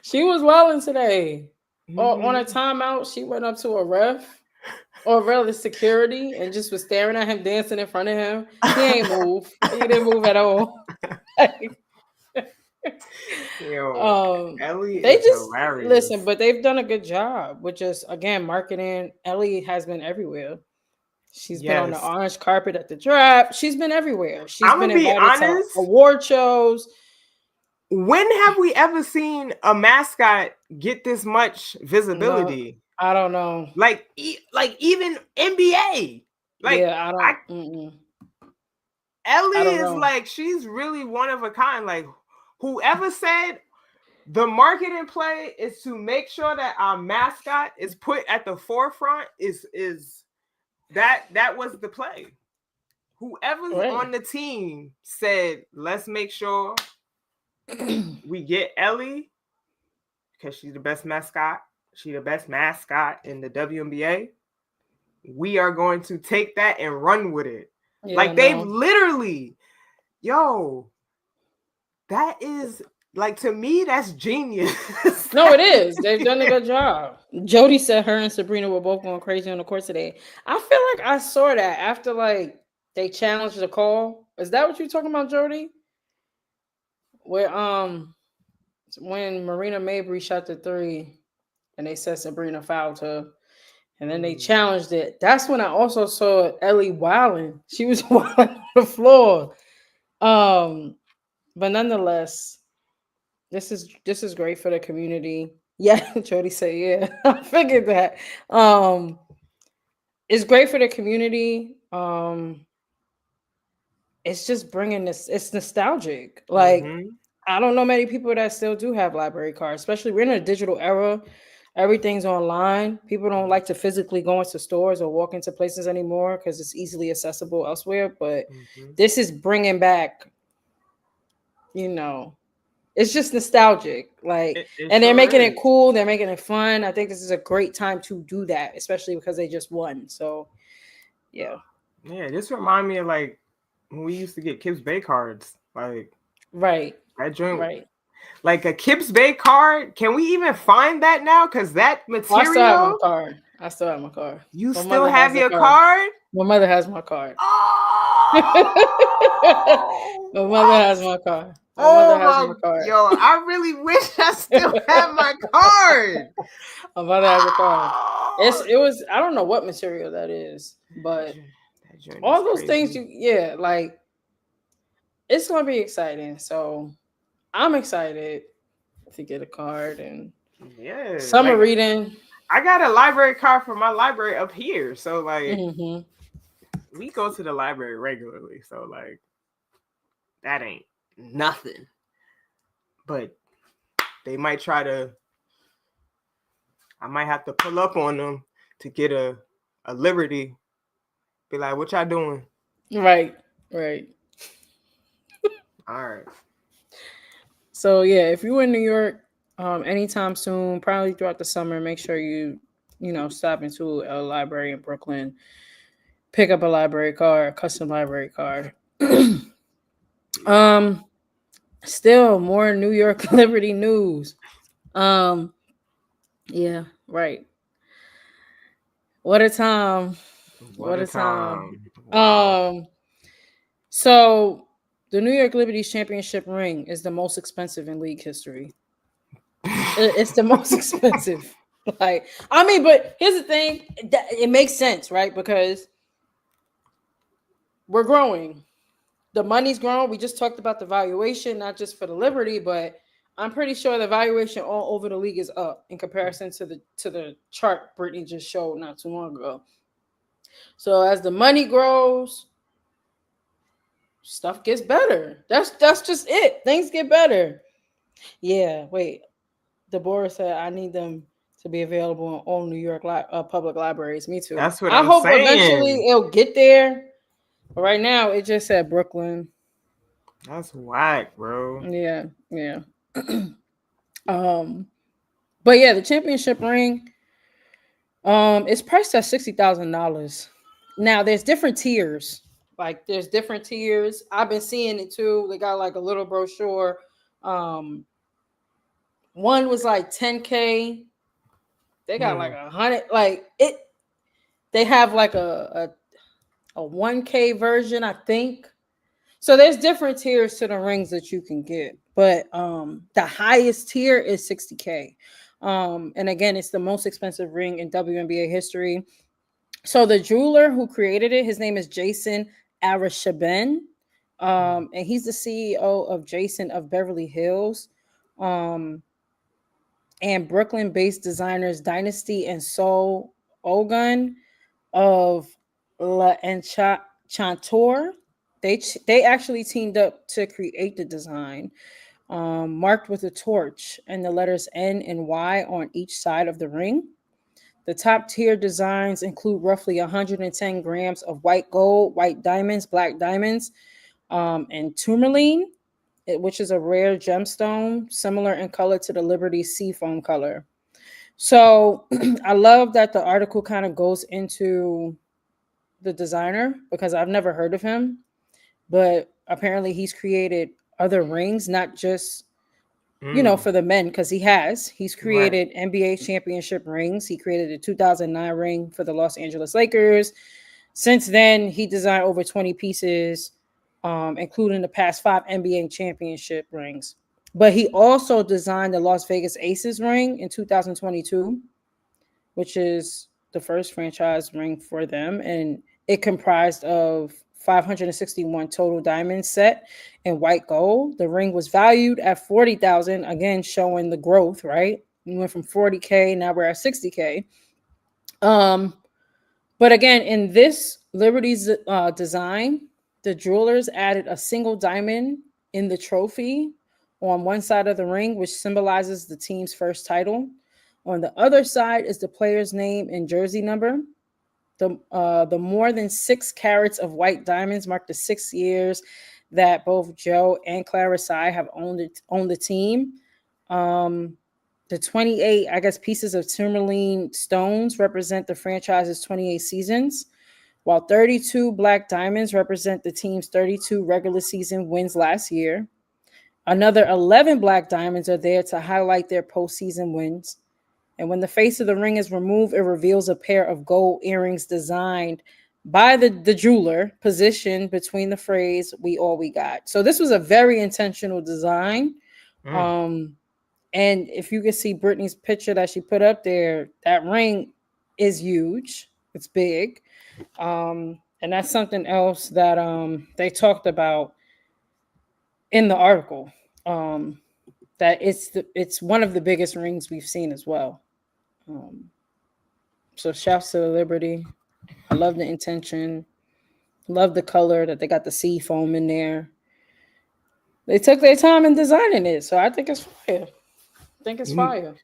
She was wilding today. On a timeout, she went up to a ref or rather security and just was staring at him dancing in front of him. He ain't move. He didn't move at all. Yo, Ellie they is just hilarious. Listen, but they've done a good job with just again marketing. Ellie has been everywhere. She's been on the orange carpet at the draft. She's been everywhere. She's been invited to award shows. When have we ever seen a mascot get this much visibility? No, I don't know. Like even NBA. Like yeah, I don't. Ellie is like, she's really one of a kind. Like whoever said the marketing play is to make sure that our mascot is put at the forefront is that was the play. Whoever's on the team said, let's make sure we get Ellie because she's the best mascot. She's the best mascot in the WNBA. We are going to take that and run with it. Yeah, like they've literally, that is like, to me, that's genius. No, it is. They've done a good job. Jody said her and Sabrina were both going crazy on the court today. I feel like I saw that after like they challenged the call. Is that what you're talking about, Jody? Where when Marina Mabry shot the 3 and they said Sabrina fouled her. And then they challenged it. That's when I also saw Ellie wilding. She was wilding on the floor. But nonetheless, this is great for the community. Yeah, Jody said, yeah. I figured that. It's great for the community. It's just bringing this. It's nostalgic. Like I don't know many people that still do have library cards. Especially we're in a digital era. Everything's online. People don't like to physically go into stores or walk into places anymore because it's easily accessible elsewhere. But this is bringing back, it's just nostalgic. Like, and they're making it cool. They're making it fun. I think this is a great time to do that, especially because they just won. So, yeah. Yeah, this reminds me of like when we used to get Kips Bay cards. Like, that joint. Right. Like a Kips Bay card, can we even find that now? Because that material. I still have my card. You still have your card? My mother has my card. Oh! My mother has my card. My card. Yo, I really wish I still had my card. My mother has a card. It was, I don't know what material that is, but all those things like it's gonna be exciting. So I'm excited to get a card and summer reading. I got a library card for my library up here. So like we go to the library regularly. So like that ain't nothing. But they might I might have to pull up on them to get a Liberty. Be like, what y'all doing? Right. Right. All right. So yeah, if you're in New York, anytime soon, probably throughout the summer, make sure you stop into a library in Brooklyn, pick up a library card, custom library card. um, Still more New York Liberty news. Um, yeah, right. What a time. What What a a time. time. Wow. Um, so the New York Liberty championship ring is the most expensive in league history. It's the most expensive. Like, I mean, but here's the thing: it makes sense, right? Because we're growing. The money's growing. We just talked about the valuation, not just for the Liberty, but I'm pretty sure the valuation all over the league is up in comparison to the chart Brittany just showed not too long ago. So as the money grows, stuff gets better. That's just it. Things get better. Yeah. Wait. Deborah said I need them to be available in all New York public libraries. Me too. That's what I I'm hope eventually saying. it'll get there. But right now, it just said Brooklyn. That's whack, bro. Yeah, yeah. um, but yeah, the championship ring, it's priced at $60,000. Now, there's different tiers. Like, there's different tiers. I've been seeing it too. They got like a little brochure. Um, one was like 10K. They got like 100. Like it. They have like a 1K version, I think. So there's different tiers to the rings that you can get, but the highest tier is 60K. And again, it's the most expensive ring in WNBA history. So the jeweler who created it, his name is Jason Arashaben. And he's the CEO of Jason of Beverly Hills. And Brooklyn-based designers Dynasty and Sol Ogun of La Enchanteur. They actually teamed up to create the design, marked with a torch and the letters N and Y on each side of the ring. The top tier designs include roughly 110 grams of white gold, white diamonds, black diamonds, and tourmaline, which is a rare gemstone similar in color to the Liberty seafoam color. So I love that the article kind of goes into the designer because I've never heard of him, but apparently he's created other rings, not just for the men, because he's Right. created NBA championship rings. He created a 2009 ring for the Los Angeles Lakers. Since then, he designed over 20 pieces, including the past 5 NBA championship rings. But he also designed the Las Vegas Aces ring in 2022, which is the first franchise ring for them, and it comprised of 561 total diamonds set in white gold. The ring was valued at 40,000, again showing the growth, right? We went from 40K, now we're at 60K. But again, in this Liberty's design, the jewelers added a single diamond in the trophy on one side of the ring, which symbolizes the team's first title. On the other side is the player's name and jersey number. The more than 6 carats of white diamonds mark the 6 years that both Joe and Clara Sy have owned the team. The 28, I guess, pieces of tourmaline stones represent the franchise's 28 seasons, while 32 black diamonds represent the team's 32 regular season wins last year. Another 11 black diamonds are there to highlight their postseason wins. And when the face of the ring is removed, it reveals a pair of gold earrings designed by the jeweler, positioned between the phrase "We all we got." So this was a very intentional design. And if you can see Brittany's picture that she put up there, that ring is huge. It's big. And that's something else that they talked about in the article. That it's one of the biggest rings we've seen as well. So shouts to the Liberty. I love the intention. Love the color that they got the sea foam in there. They took their time in designing it, so I think it's fire. I think it's fire.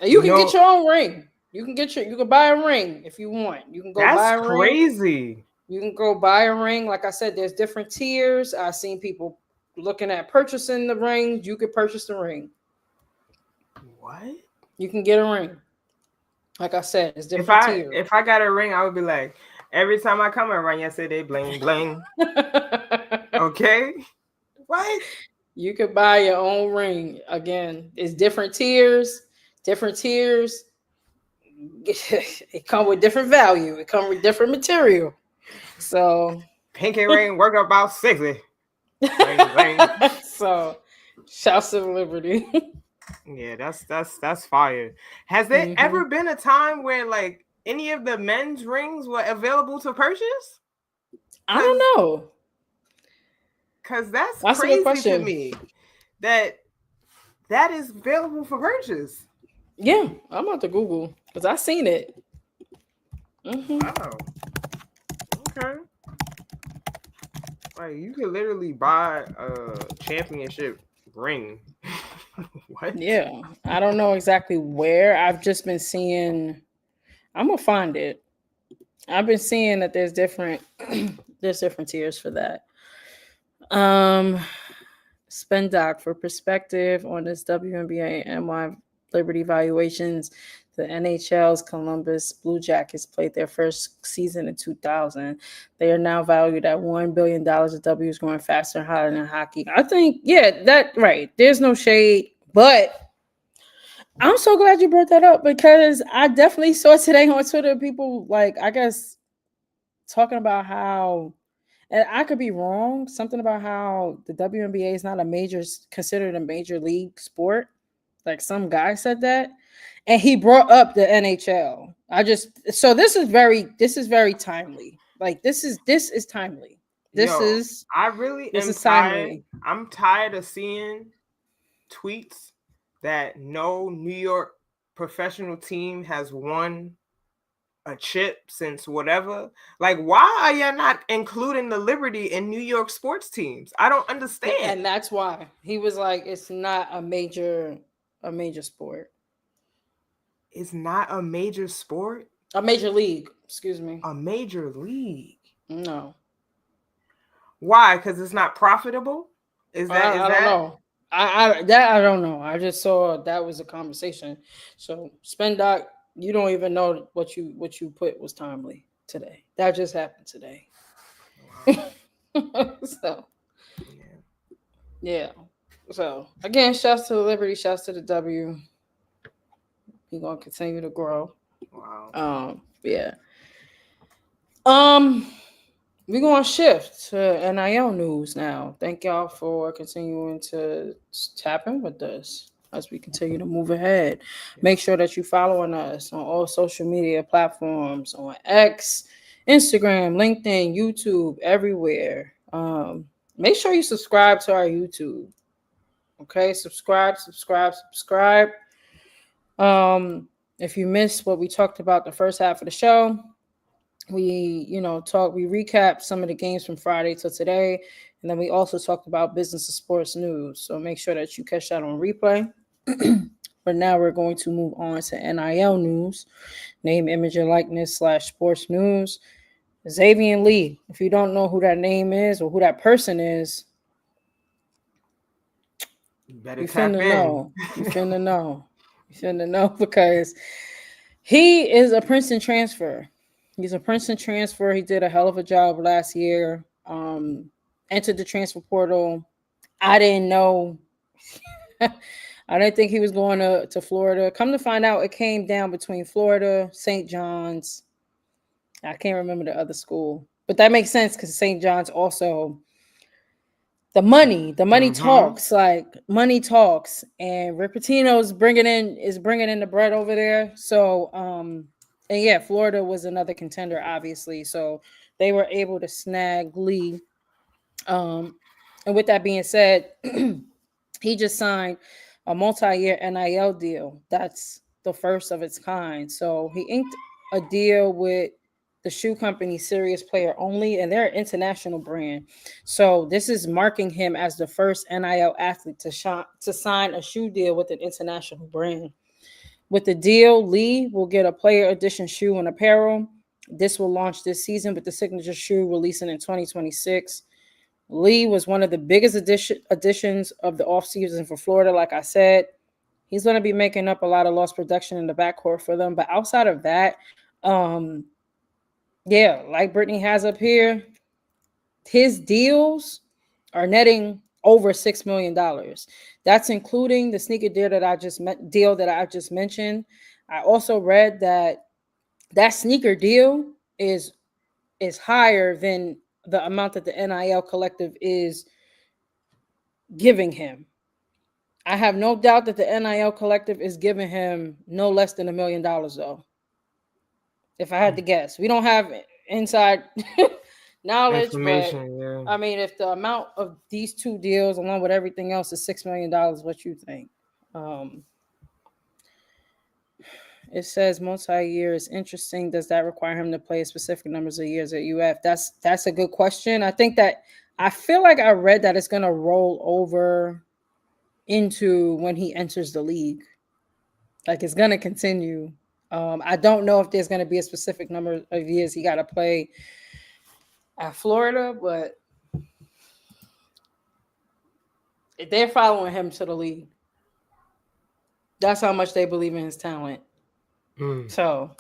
And you can get your own ring. You can buy a ring if you want. You can go That's buy a ring. crazy. You can go buy a ring. Like I said, there's different tiers. I've seen people looking at purchasing the ring. You could purchase the ring. What? You can get a ring. Like I said, it's different tiers. If I got a ring, I would be like, every time I come around yesterday, bling bling. Okay. What? You could buy your own ring. Again, it's different tiers. Different tiers. It come with different value. It come with different material. So pinky ring work about 60. So shouts to Liberty. Yeah, that's fire. Has there ever been a time where like any of the men's rings were available to purchase? I don't know. Cause that's crazy to me that is available for purchase. Yeah, I'm about to Google because I seen it. Wow. Okay. Like you could literally buy a championship ring. What? Yeah, I don't know exactly where. I've just been seeing. I'm gonna find it. I've been seeing that there's different tiers for that. Spendoc for perspective on this WNBA and NY Liberty valuations. The NHL's Columbus Blue Jackets played their first season in 2000. They are now valued at $1 billion. The W is growing faster and hotter than hockey. I think, right. There's no shade, but I'm so glad you brought that up because I definitely saw today on Twitter people like, I guess, talking about how, and I could be wrong, something about how the WNBA is not considered a major league sport. Like some guy said that. And he brought up the NHL. This is very timely. Like this is timely. This is timely. I'm tired of seeing tweets that no New York professional team has won a chip since whatever. Like, why are y'all not including the Liberty in New York sports teams? I don't understand. And that's why he was like, it's not a major sport. It's not a major sport? A major league, excuse me. A major league? No. Why? Because it's not profitable? I don't know. I don't know. I just saw that was a conversation. So Spendoc, you don't even know what you put was timely today. That just happened today. Wow. So yeah. So again, shouts to the Liberty, shouts to the W. We're gonna continue to grow. Wow. Yeah. We're gonna shift to NIL news now. Thank y'all for continuing to tap in with us as we continue to move ahead. Make sure that you're following us on all social media platforms, on X, Instagram, LinkedIn, YouTube, everywhere. Make sure you subscribe to our YouTube. Okay, subscribe. If you missed what we talked about the first half of the show, we recapped some of the games from Friday to today, and then we also talked about business and sports news. So make sure that you catch that on replay. But now we're going to move on to NIL news, name, image, and likeness / sports news. Xavier Lee. If you don't know who that name is or who that person is, you finna know. You finna know because he is a Princeton transfer. He's a Princeton transfer. He did a hell of a job last year. Entered the transfer portal. I didn't know. I didn't think he was going to Florida. Come to find out, it came down between Florida, St. John's. I can't remember the other school. But that makes sense because St. John's also... The money talks, like money talks, and Rick Pitino is bringing in the bread over there. So, and yeah, Florida was another contender, obviously. So they were able to snag Lee. And with that being said, he just signed a multi-year NIL deal. That's the first of its kind. So he inked a deal with the shoe company Serious Player Only, and they're an international brand. So this is marking him as the first NIL athlete to sign a shoe deal with an international brand. With the deal, Lee will get a player edition shoe and apparel, This will launch this season with the signature shoe releasing in 2026. Lee was one of the biggest additions of the offseason for Florida. Like I said, he's going to be making up a lot of lost production in the backcourt for them. But outside of that, yeah, like Brittany has up here, his deals are netting over $6 million. That's including the sneaker deal that I just mentioned. I also read that sneaker deal is higher than the amount that the NIL collective is giving him. I have no doubt that the NIL collective is giving him no less than $1 million, though. If I had to guess, we don't have inside knowledge, but yeah. I mean, if the amount of these two deals, along with everything else, is $6 million, what you think? It says multi-year is interesting. Does that require him to play specific numbers of years at UF? That's a good question. I feel like I read that it's gonna roll over into when he enters the league. Like it's gonna continue. I don't know if there's gonna be a specific number of years he got to play at Florida, but they're following him to the league. That's how much they believe in his talent. So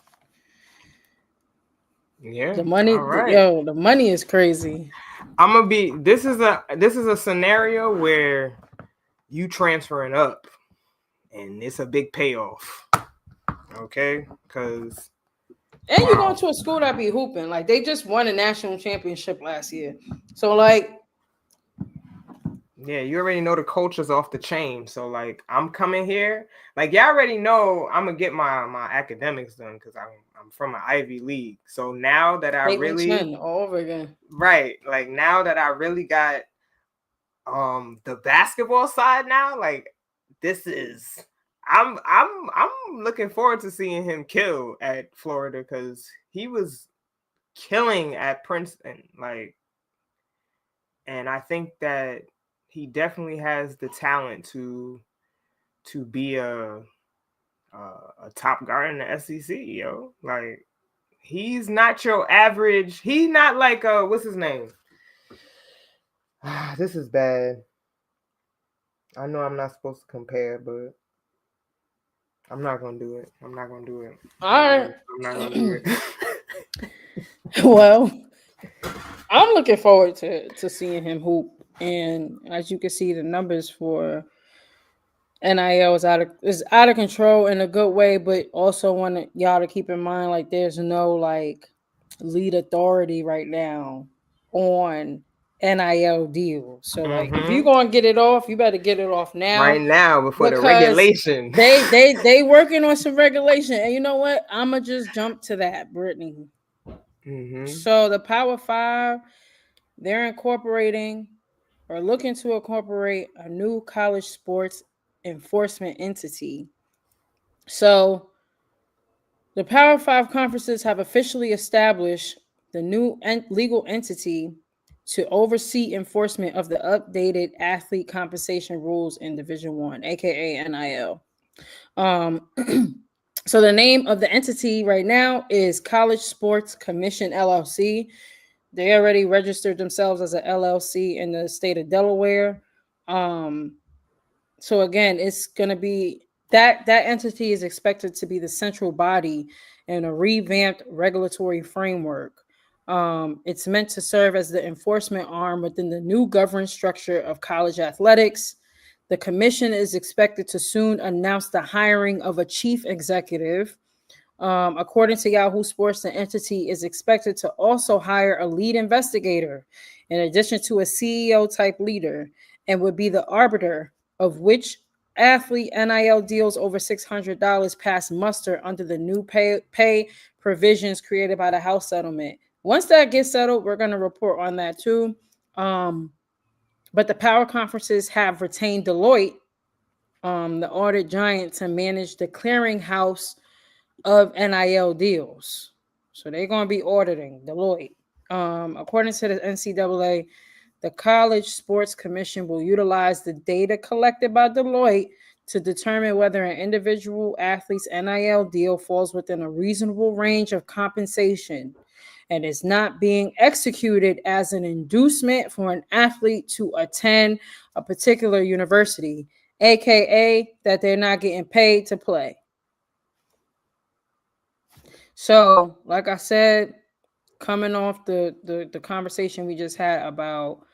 yeah, the money, right. the money is crazy. This is a scenario where you transferring up and it's a big payoff. Okay? Because you're going to a school that be hooping. Like they just won a national championship last year. So like, yeah, you already know the culture's off the chain. So like I'm coming here. Like you already know I'm gonna get my academics done because I'm from an Ivy League. So now that I really all over again. Right. Like now that I really got the basketball side now, like this is I'm looking forward to seeing him kill at Florida because he was killing at Princeton. Like, and I think that he definitely has the talent to be a top guard in the SEC, yo. Like he's not your average. He's not like what's his name? This is bad. I know I'm not supposed to compare, but I'm not gonna do it. All right. I'm not gonna do it. Well, I'm looking forward to seeing him hoop, and as you can see, the numbers for NIL is out of control in a good way, but also want y'all to keep in mind like there's no like lead authority right now on NIL deals. So like if you're gonna get it off, you better get it off now. Right now before the regulation. They working on some regulation. And you know what? I'ma just jump to that, Brittany. So the Power 5, they're incorporating or looking to incorporate a new college sports enforcement entity. So the Power 5 conferences have officially established the new legal entity to oversee enforcement of the updated athlete compensation rules in Division I, aka NIL. So the name of the entity right now is College Sports Commission LLC. They already registered themselves as an LLC in the state of Delaware. So again, it's going to be that entity is expected to be the central body in a revamped regulatory framework. It's meant to serve as the enforcement arm within the new governance structure of college athletics. The commission is expected to soon announce the hiring of a chief executive. According to Yahoo Sports, the entity is expected to also hire a lead investigator in addition to a CEO type leader and would be the arbiter of which athlete NIL deals over $600 pass muster under the new pay provisions created by the House settlement. Once that gets settled, we're going to report on that too. But the power conferences have retained Deloitte, the audit giant, to manage the clearinghouse of NIL deals. So they're going to be auditing Deloitte. According to the NCAA, the College Sports Commission will utilize the data collected by Deloitte to determine whether an individual athlete's NIL deal falls within a reasonable range of compensation and is not being executed as an inducement for an athlete to attend a particular university, aka that they're not getting paid to play. So, like I said, coming off the conversation we just had about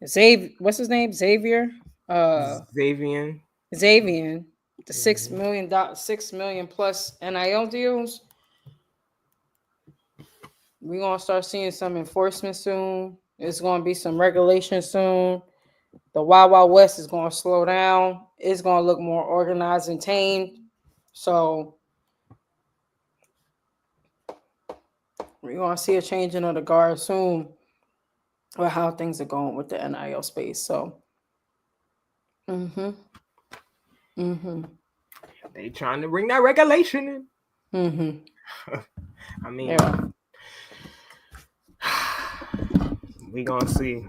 Xavier, what's his name? Xavier? Xavier. Xavier, the $6 million plus NIL deals. We're gonna start seeing some enforcement soon. It's gonna be some regulation soon. The Wild Wild West is gonna slow down. It's gonna look more organized and tamed. So we're gonna see a changing of the guard soon with how things are going with the NIL space. So they trying to bring that regulation in. I mean, we gonna see.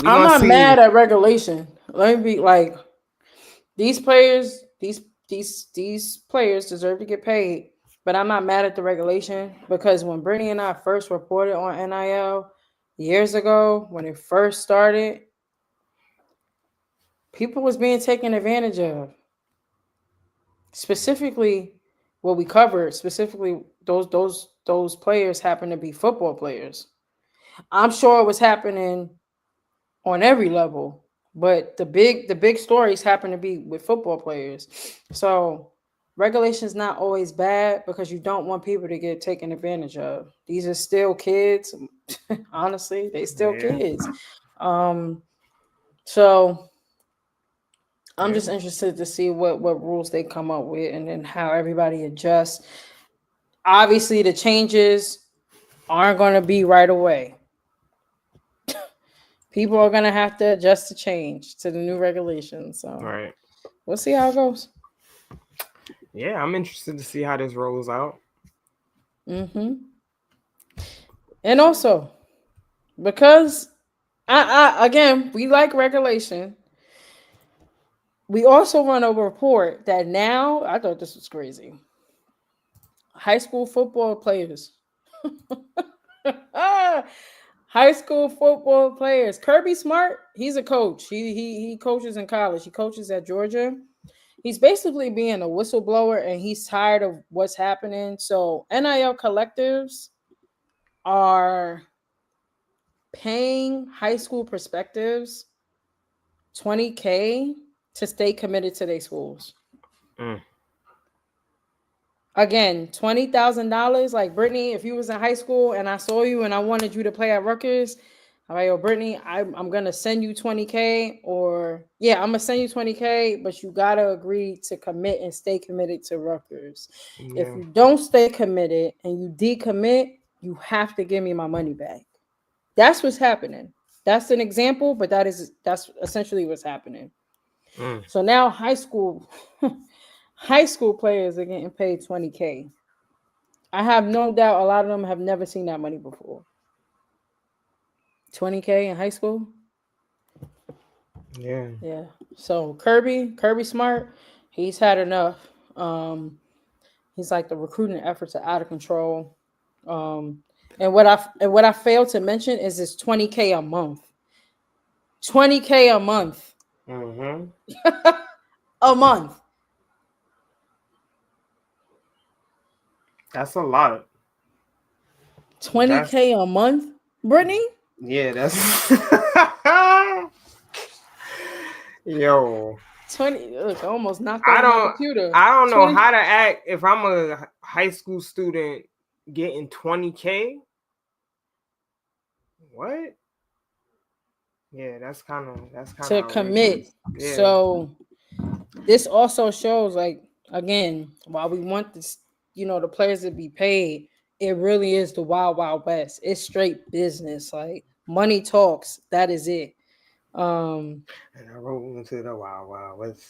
I'm not mad at regulation. Let me be like, these players deserve to get paid, but I'm not mad at the regulation, because when Brittany and I first reported on NIL years ago, when it first started, people was being taken advantage of. Specifically, what we covered, specifically those players happen to be football players. I'm sure it was happening on every level, but the big stories happen to be with football players. So regulation is not always bad, because you don't want people to get taken advantage of. These are still kids. Honestly, they still kids. So I'm just interested to see what rules they come up with, and then how everybody adjusts. Obviously, the changes aren't going to be right away. People are going to have to adjust to change to the new regulations. So we'll see how it goes. Yeah, I'm interested to see how this rolls out. And also, because I again, we like regulation, we also run a report that now, I thought this was crazy. High school football players. High school football players. Kirby Smart, he's a coach. He coaches in college. He coaches at Georgia. He's basically being a whistleblower, and he's tired of what's happening. So NIL collectives are paying high school perspectives $20,000 to stay committed to their schools. Again, $20,000. Like, Brittany, if you was in high school and I saw you and I wanted you to play at Rutgers, I'm like, yo, Brittany, I'm gonna send you $20,000, or I'm gonna send you $20,000, but you gotta agree to commit and stay committed to Rutgers. If you don't stay committed and you decommit, you have to give me my money back. That's what's happening. That's an example, but that's essentially what's happening. So now high school players are getting paid $20,000. I have no doubt a lot of them have never seen that money before. $20,000 in high school? Yeah. So Kirby Smart, he's had enough. He's like, the recruiting efforts are out of control. And what I failed to mention is this $20,000 a month. $20,000 a month. A month. That's a lot. $20,000 a month, Brittany? Yeah, that's yo. 20. Look, I almost knocked out my computer. I don't know how to act if I'm a high school student getting $20,000. What? Yeah, that's kind of to commit. Yeah. So this also shows, like, again, while we want this, the players to be paid, it really is the Wild Wild West. It's straight business. Like, money talks. That is it. And I roll into the Wild Wild West.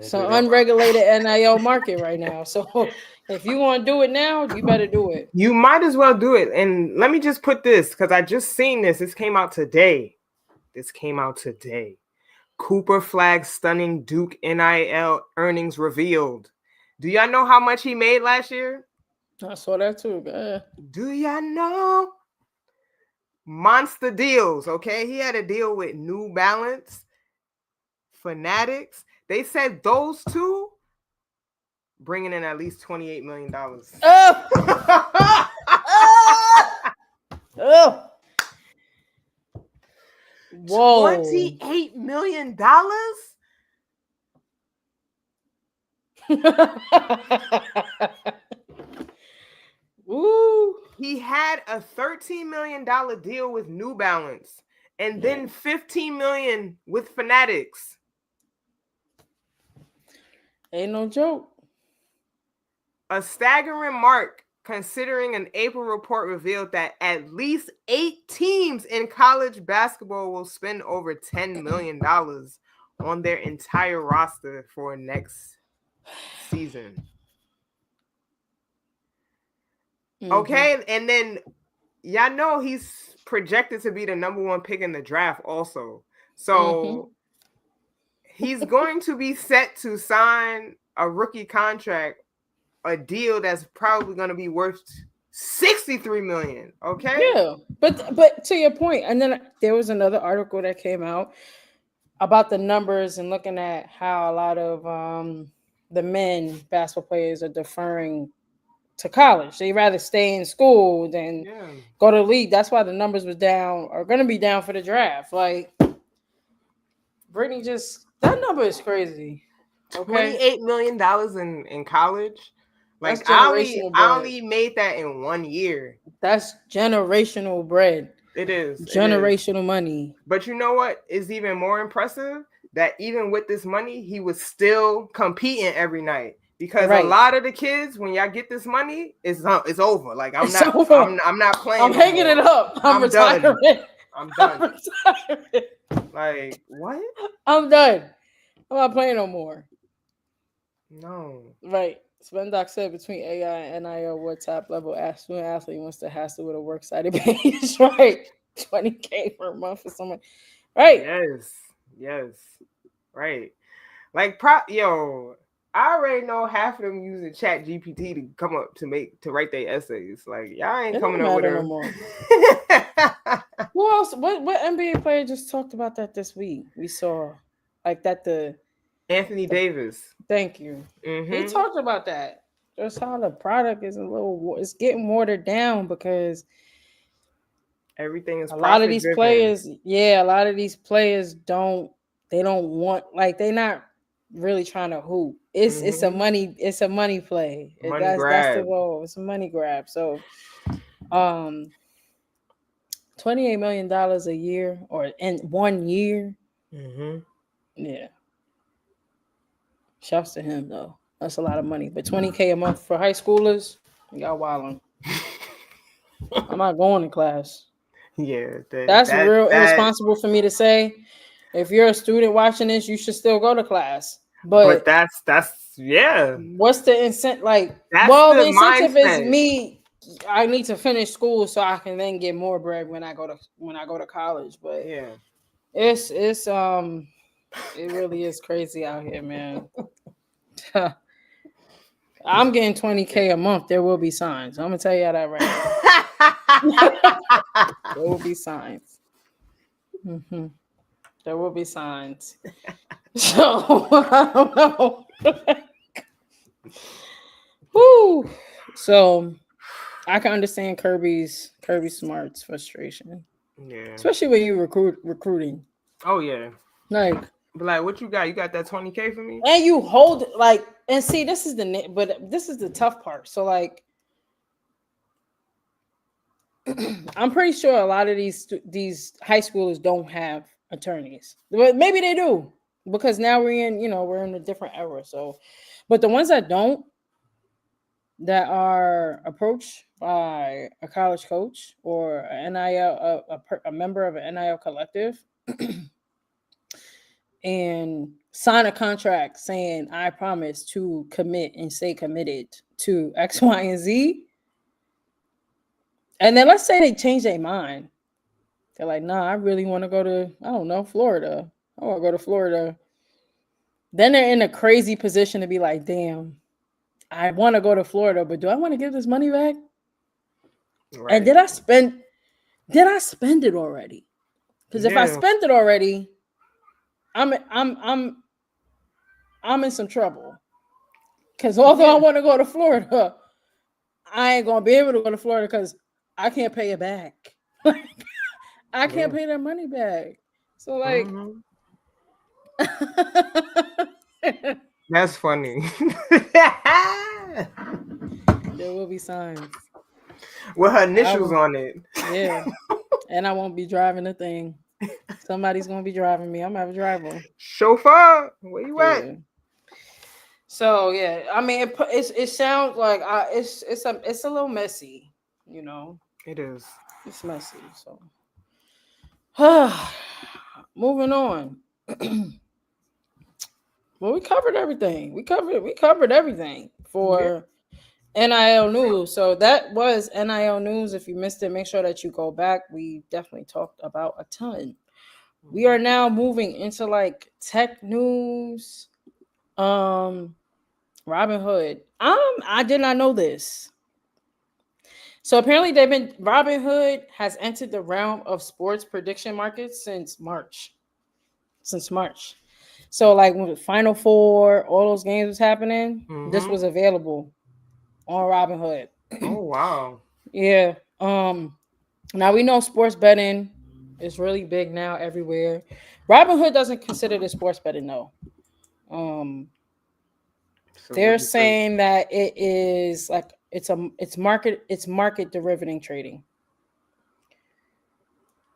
So unregulated NIL market right now. So if you want to do it now, you better do it. You might as well do it. And let me just put this, because I just seen this. This came out today. Cooper Flag stunning Duke NIL earnings revealed. Do y'all know how much he made last year? I saw that too. Do y'all know? Monster deals, okay? He had a deal with New Balance, Fanatics. They said those two bringing in at least $28 million. Oh! Oh! Whoa. $28 million? Woo. He had a $13 million deal with New Balance and then $15 million with Fanatics. Ain't no joke. A staggering mark, considering an April report revealed that at least 8 teams in college basketball will spend over $10 million on their entire roster for next season. Mm-hmm. Okay, and then y'all know he's projected to be the number 1 pick in the draft also. So he's going to be set to sign a rookie contract, a deal that's probably going to be worth $63 million. Okay. Yeah, but to your point, and then there was another article that came out about the numbers and looking at how a lot of the men basketball players are deferring to college. They rather stay in school than go to the league. That's why the numbers was down, are going to be down for the draft. Like Brittany, that number is crazy. Okay? $28 million in college. Like that's generational I only made that in 1 year. That's generational bread. It is generational money. But you know what is even more impressive? That even with this money, he was still competing every night. Because a lot of the kids, when y'all get this money, it's over. Like I'm not playing. I'm hanging it up. I'm retiring. Done. I'm done. Like what? I'm done. I'm not playing no more. No. Right. Spendoc said between AI and NIL, what top level student athlete wants to hassle with a works cited page? Right. $20K per month for someone. Right. Yes. Right. Like I already know half of them using Chat GPT to come up to write their essays. Like y'all ain't coming up with them. No more. Who else? What NBA player just talked about that this week? We saw like that Anthony Davis. Thank you. Mm-hmm. He talked about that. Just how the product is it's getting watered down because everything is a lot of these players. Yeah, a lot of these players don't want, like, they're not really trying to hoop. It's a money play. That's the goal. It's a money grab. So, $28 million a year or in 1 year. Mm-hmm. Yeah. Shouts to him though. That's a lot of money. But $20K a month for high schoolers, y'all wilding. I'm not going to class. Yeah, that's real irresponsible for me to say. If you're a student watching this, you should still go to class. But that's what's the incentive? Like, the incentive is me. I need to finish school so I can then get more bread when I go to college. But yeah, it's it really is crazy out here, man. I'm getting $20K a month. There will be signs. I'm gonna tell you that right now. There will be signs. Mm-hmm. There will be signs. So I don't know. Woo. So I can understand Kirby Smart's frustration. Yeah. Especially when you recruiting. Oh yeah. Like, what you got? You got that $20K for me? And you hold like, and see, this is the tough part. So like, I'm pretty sure a lot of these high schoolers don't have attorneys. But maybe they do, because now we're in a different era. So, but the ones that don't, that are approached by a college coach or an NIL, a member of an NIL collective, and sign a contract saying, I promise to commit and stay committed to X, Y, and Z. And then let's say they change their mind. They're like, nah, I really want to go to, I don't know, Florida. I want to go to Florida. Then they're in a crazy position to be like, damn, I want to go to Florida, but do I want to give this money back? Right. And did I spend it already? Because if I spent it already, I'm in some trouble. Because although I want to go to Florida, I ain't gonna be able to go to Florida because I can't pay it back. I can't pay that money back. So like, that's funny. there will be signs with her initials on it. Yeah, and I won't be driving the thing. Somebody's gonna be driving me. I'm gonna have a driver. Chauffeur, where you at? So yeah, I mean, it sounds like it's a little messy, you know. It is. It's messy. So, moving on. Well, we covered everything. We covered everything for NIL news. So that was NIL news. If you missed it, make sure that you go back. We definitely talked about a ton. We are now moving into like tech news. Robinhood. I did not know this. So apparently Robinhood has entered the realm of sports prediction markets since March. So like when the Final Four, all those games was happening, this was available on Robinhood. Oh wow. Yeah. Now we know sports betting is really big now everywhere. Robinhood doesn't consider this sports betting though. They're saying that it is like it's market derivative trading.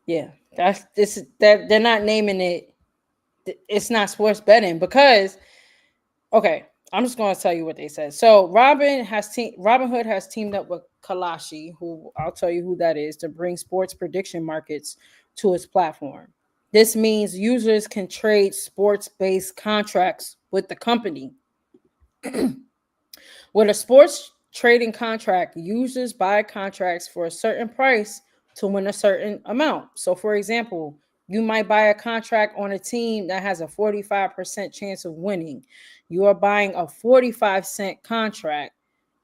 Yeah, they're not naming it. It's not sports betting because, okay, I'm just going to tell you what they said. So Robinhood has teamed up with Kalashi, who I'll tell you who that is, to bring sports prediction markets to its platform. This means users can trade sports-based contracts with the company. With a sports trading contract, users buy contracts for a certain price to win a certain amount. So, for example, you might buy a contract on a team that has a 45% chance of winning. You are buying a 45-cent contract.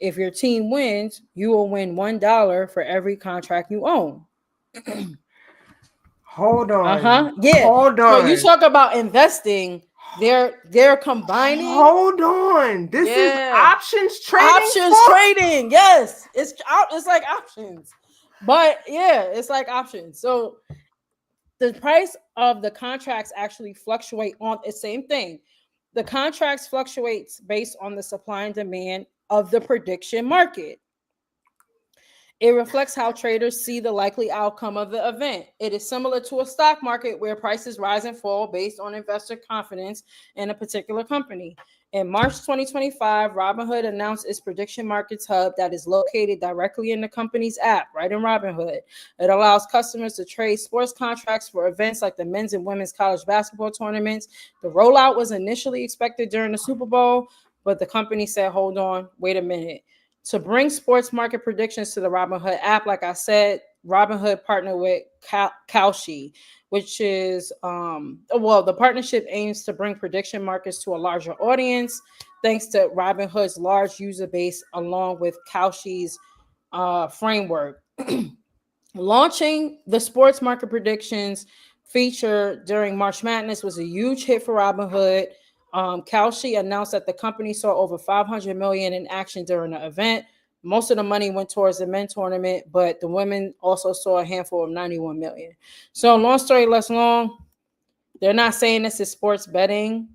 If your team wins, you will win $1 for every contract you own. Hold on. Yeah. Hold on. So you talk about investing. They're combining. Hold on. This is options trading. Trading. Yes. It's like options. But yeah, it's like options. So the price of the contracts actually fluctuate on the same thing. The contracts fluctuates based on the supply and demand of the prediction market. It reflects how traders see the likely outcome of the event. It is similar to a stock market where prices rise and fall based on investor confidence in a particular company. In March 2025, Robinhood announced its prediction markets hub that is located directly in the company's app, right in Robinhood. It allows customers to trade sports contracts for events like the men's and women's college basketball tournaments. The rollout was initially expected during the Super Bowl, but the company said, hold on, wait a minute. To bring sports market predictions to the Robinhood app, like I said, Robinhood partnered with Kalshi, which is, the partnership aims to bring prediction markets to a larger audience, thanks to Robinhood's large user base, along with Kalshi's framework. Launching the sports market predictions feature during March Madness was a huge hit for Robinhood. Kalshi announced that the company saw over $500 million in action during the event. Most of the money went towards the men's tournament, but the women also saw a handful of $91 million. So long story less long, they're not saying this is sports betting.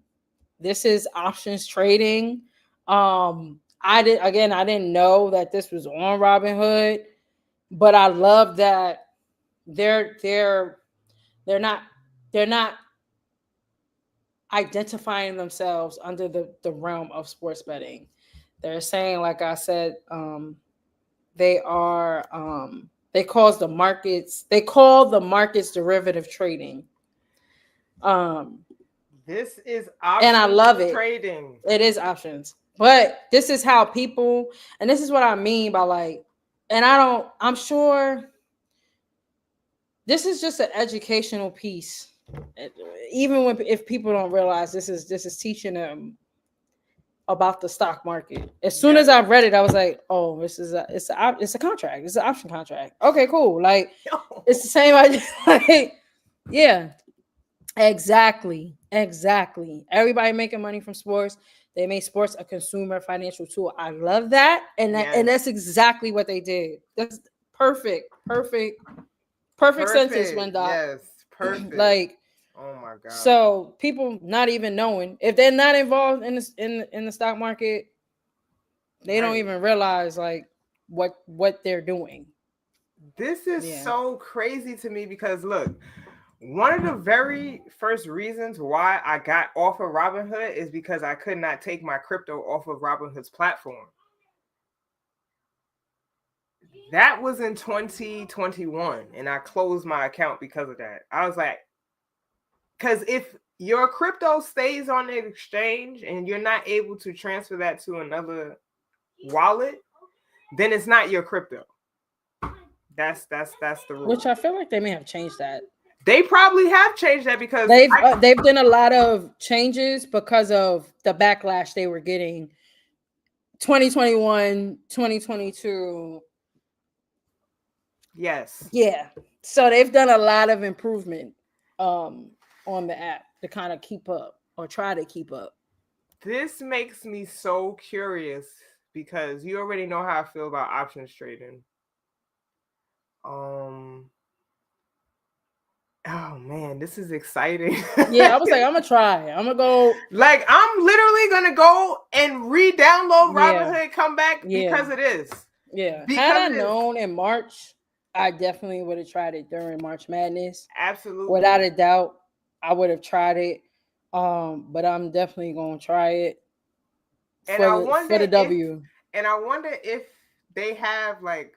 This is options trading. I didn't know that this was on Robinhood, but I love that they're not identifying themselves under the realm of sports betting. They're saying, like I said, they call the markets derivative trading. This is options, and I love it. Trading. It is options, but this is how people, and this is what I mean by like, and I'm sure this is just an educational piece even if people don't realize this is teaching them about the stock market. As soon as I read it, I was like, "Oh, it's a contract. It's an option contract. Okay, cool. Like it's the same idea. Like, yeah, exactly. Everybody making money from sports. They made sports a consumer financial tool. I love that, and that's exactly what they did. That's perfect sentence, when Doc. Yes, perfect. Like, oh my god. So people not even knowing, if they're not involved in this in the stock market, they don't even realize like what they're doing. This is so crazy to me because look, one of the very first reasons why I got off of Robinhood is because I could not take my crypto off of Robinhood's platform. That was in 2021, and I closed my account because of that. I was like, because if your crypto stays on the exchange and you're not able to transfer that to another wallet, then it's not your crypto. That's the rule. Which I feel like they may have changed that. They probably have changed that because they've done a lot of changes because of the backlash they were getting 2021, 2022. Yes. Yeah. So they've done a lot of improvement on the app to kind of keep up or try to keep up. This makes me so curious because you already know how I feel about options trading. Oh man, this is exciting. Yeah, I was like, I'm gonna try. I'm gonna go. Like, I'm literally gonna go and re-download Robinhood, come back because it is. Yeah. Had I known in March, I definitely would have tried it during March Madness. Absolutely. Without a doubt, I would have tried it. But I'm definitely gonna try it. And I wonder for the W. And I wonder if they have like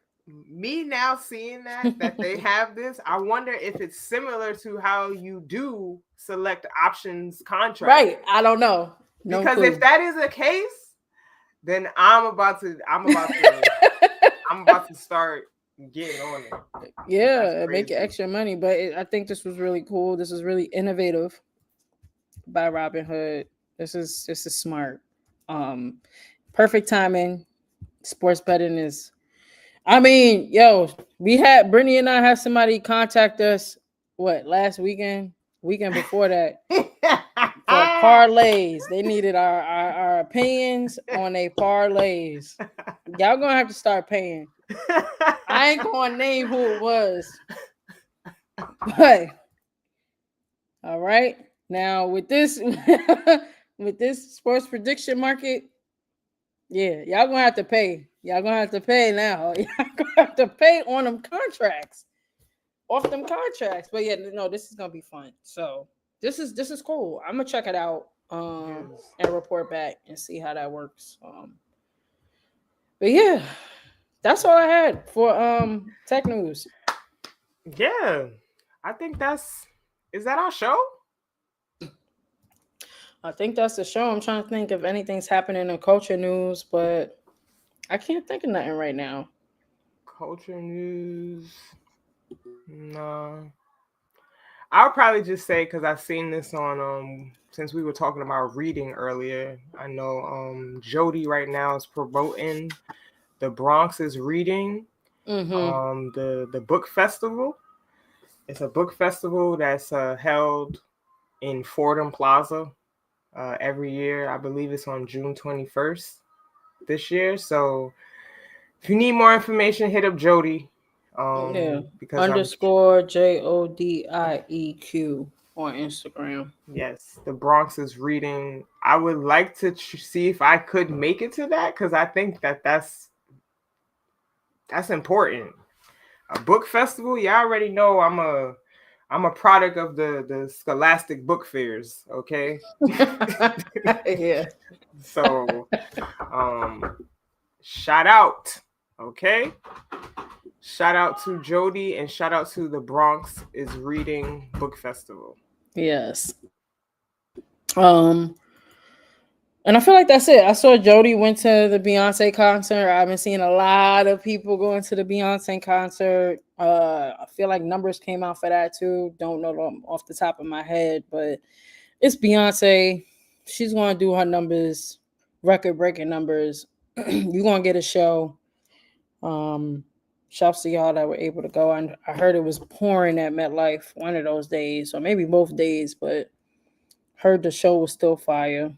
me now seeing that they have this. I wonder if it's similar to how you do select options contracts. Right. I don't know. Because if that is the case, then I'm about to start getting on it. Yeah, make extra money. But I think this was really cool. This is really innovative by Robinhood. This is smart. Perfect timing. Sports betting is, I mean, we had Brittany and I have somebody contact us last weekend before that for parlays. They needed our opinions on a parlays. Y'all gonna have to start paying. I ain't gonna name who it was, but all right. Now with this sports prediction market, yeah, y'all gonna have to pay. Y'all gonna have to pay now. Y'all gonna have to pay on them contracts, off them contracts. But yeah, no, this is gonna be fun. So this is cool. I'm gonna check it out and report back and see how that works. But yeah, that's all I had for tech news. Yeah, I think is that our show? I think that's the show. I'm trying to think if anything's happening in culture news, but I can't think of nothing right now. Culture news? No. I'll probably just say, because I've seen this on, since we were talking about reading earlier, I know Jody right now is promoting the Bronx is reading the book festival. It's a book festival that's held in Fordham Plaza every year. I believe it's on June 21st this year. So if you need more information, hit up Jody. Because _ JODIEQ on Instagram. Yes, the Bronx is reading. I would like to see if I could make it to that, because I think that's important. A book festival, you already know I'm a product of the Scholastic book fairs, okay? Yeah. So shout out, okay? Shout out to Jody and shout out to the Bronx is Reading Book Festival. Yes. And I feel like that's it. I saw Jody went to the Beyonce concert. I've been seeing a lot of people going to the Beyonce concert. I feel like numbers came out for that too. Don't know them off the top of my head, but it's Beyonce. She's going to do her numbers, record-breaking numbers. You're going to get a show. Shouts to y'all that were able to go. I heard it was pouring at MetLife one of those days, or maybe both days, but heard the show was still fire.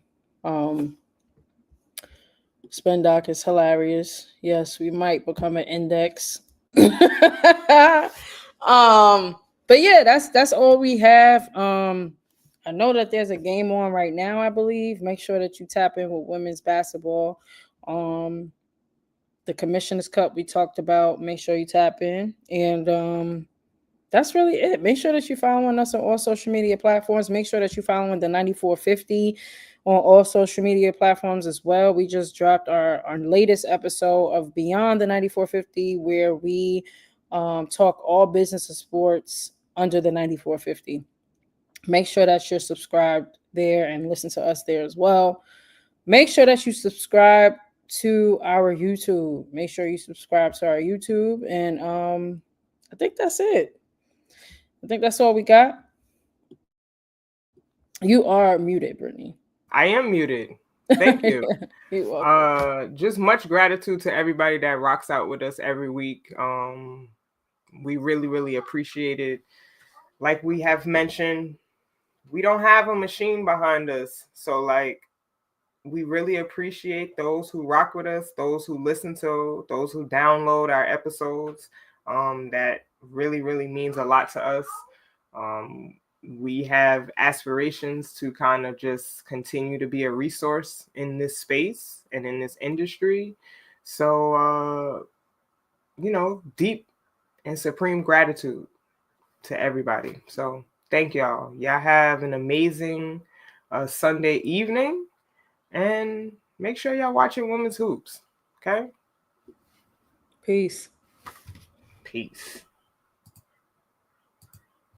Spendoc is hilarious. Yes, we might become an index. But yeah, that's all we have. I know that there's a game on right now, I believe. Make sure that you tap in with women's basketball. The Commissioner's Cup we talked about. Make sure you tap in. And that's really it. Make sure that you're following us on all social media platforms. Make sure that you're following the 9450 on all social media platforms as well. We just dropped our latest episode of Beyond the 9450, where we talk all business and sports under the 9450. Make sure that you're subscribed there and listen to us there as well. Make sure that you subscribe to our YouTube. Make sure you subscribe to our YouTube. And I think that's it. I think that's all we got. You are muted, Brittany. I am muted. Thank you. Just much gratitude to everybody that rocks out with us every week. We really, really appreciate it. Like we have mentioned, we don't have a machine behind us. So like, we really appreciate those who rock with us, those who listen to, those who download our episodes. That really, really means a lot to us. We have aspirations to kind of just continue to be a resource in this space and in this industry. So, deep and supreme gratitude to everybody. So thank y'all. Y'all have an amazing Sunday evening, and make sure y'all watching Women's Hoops. Okay? Peace. Peace.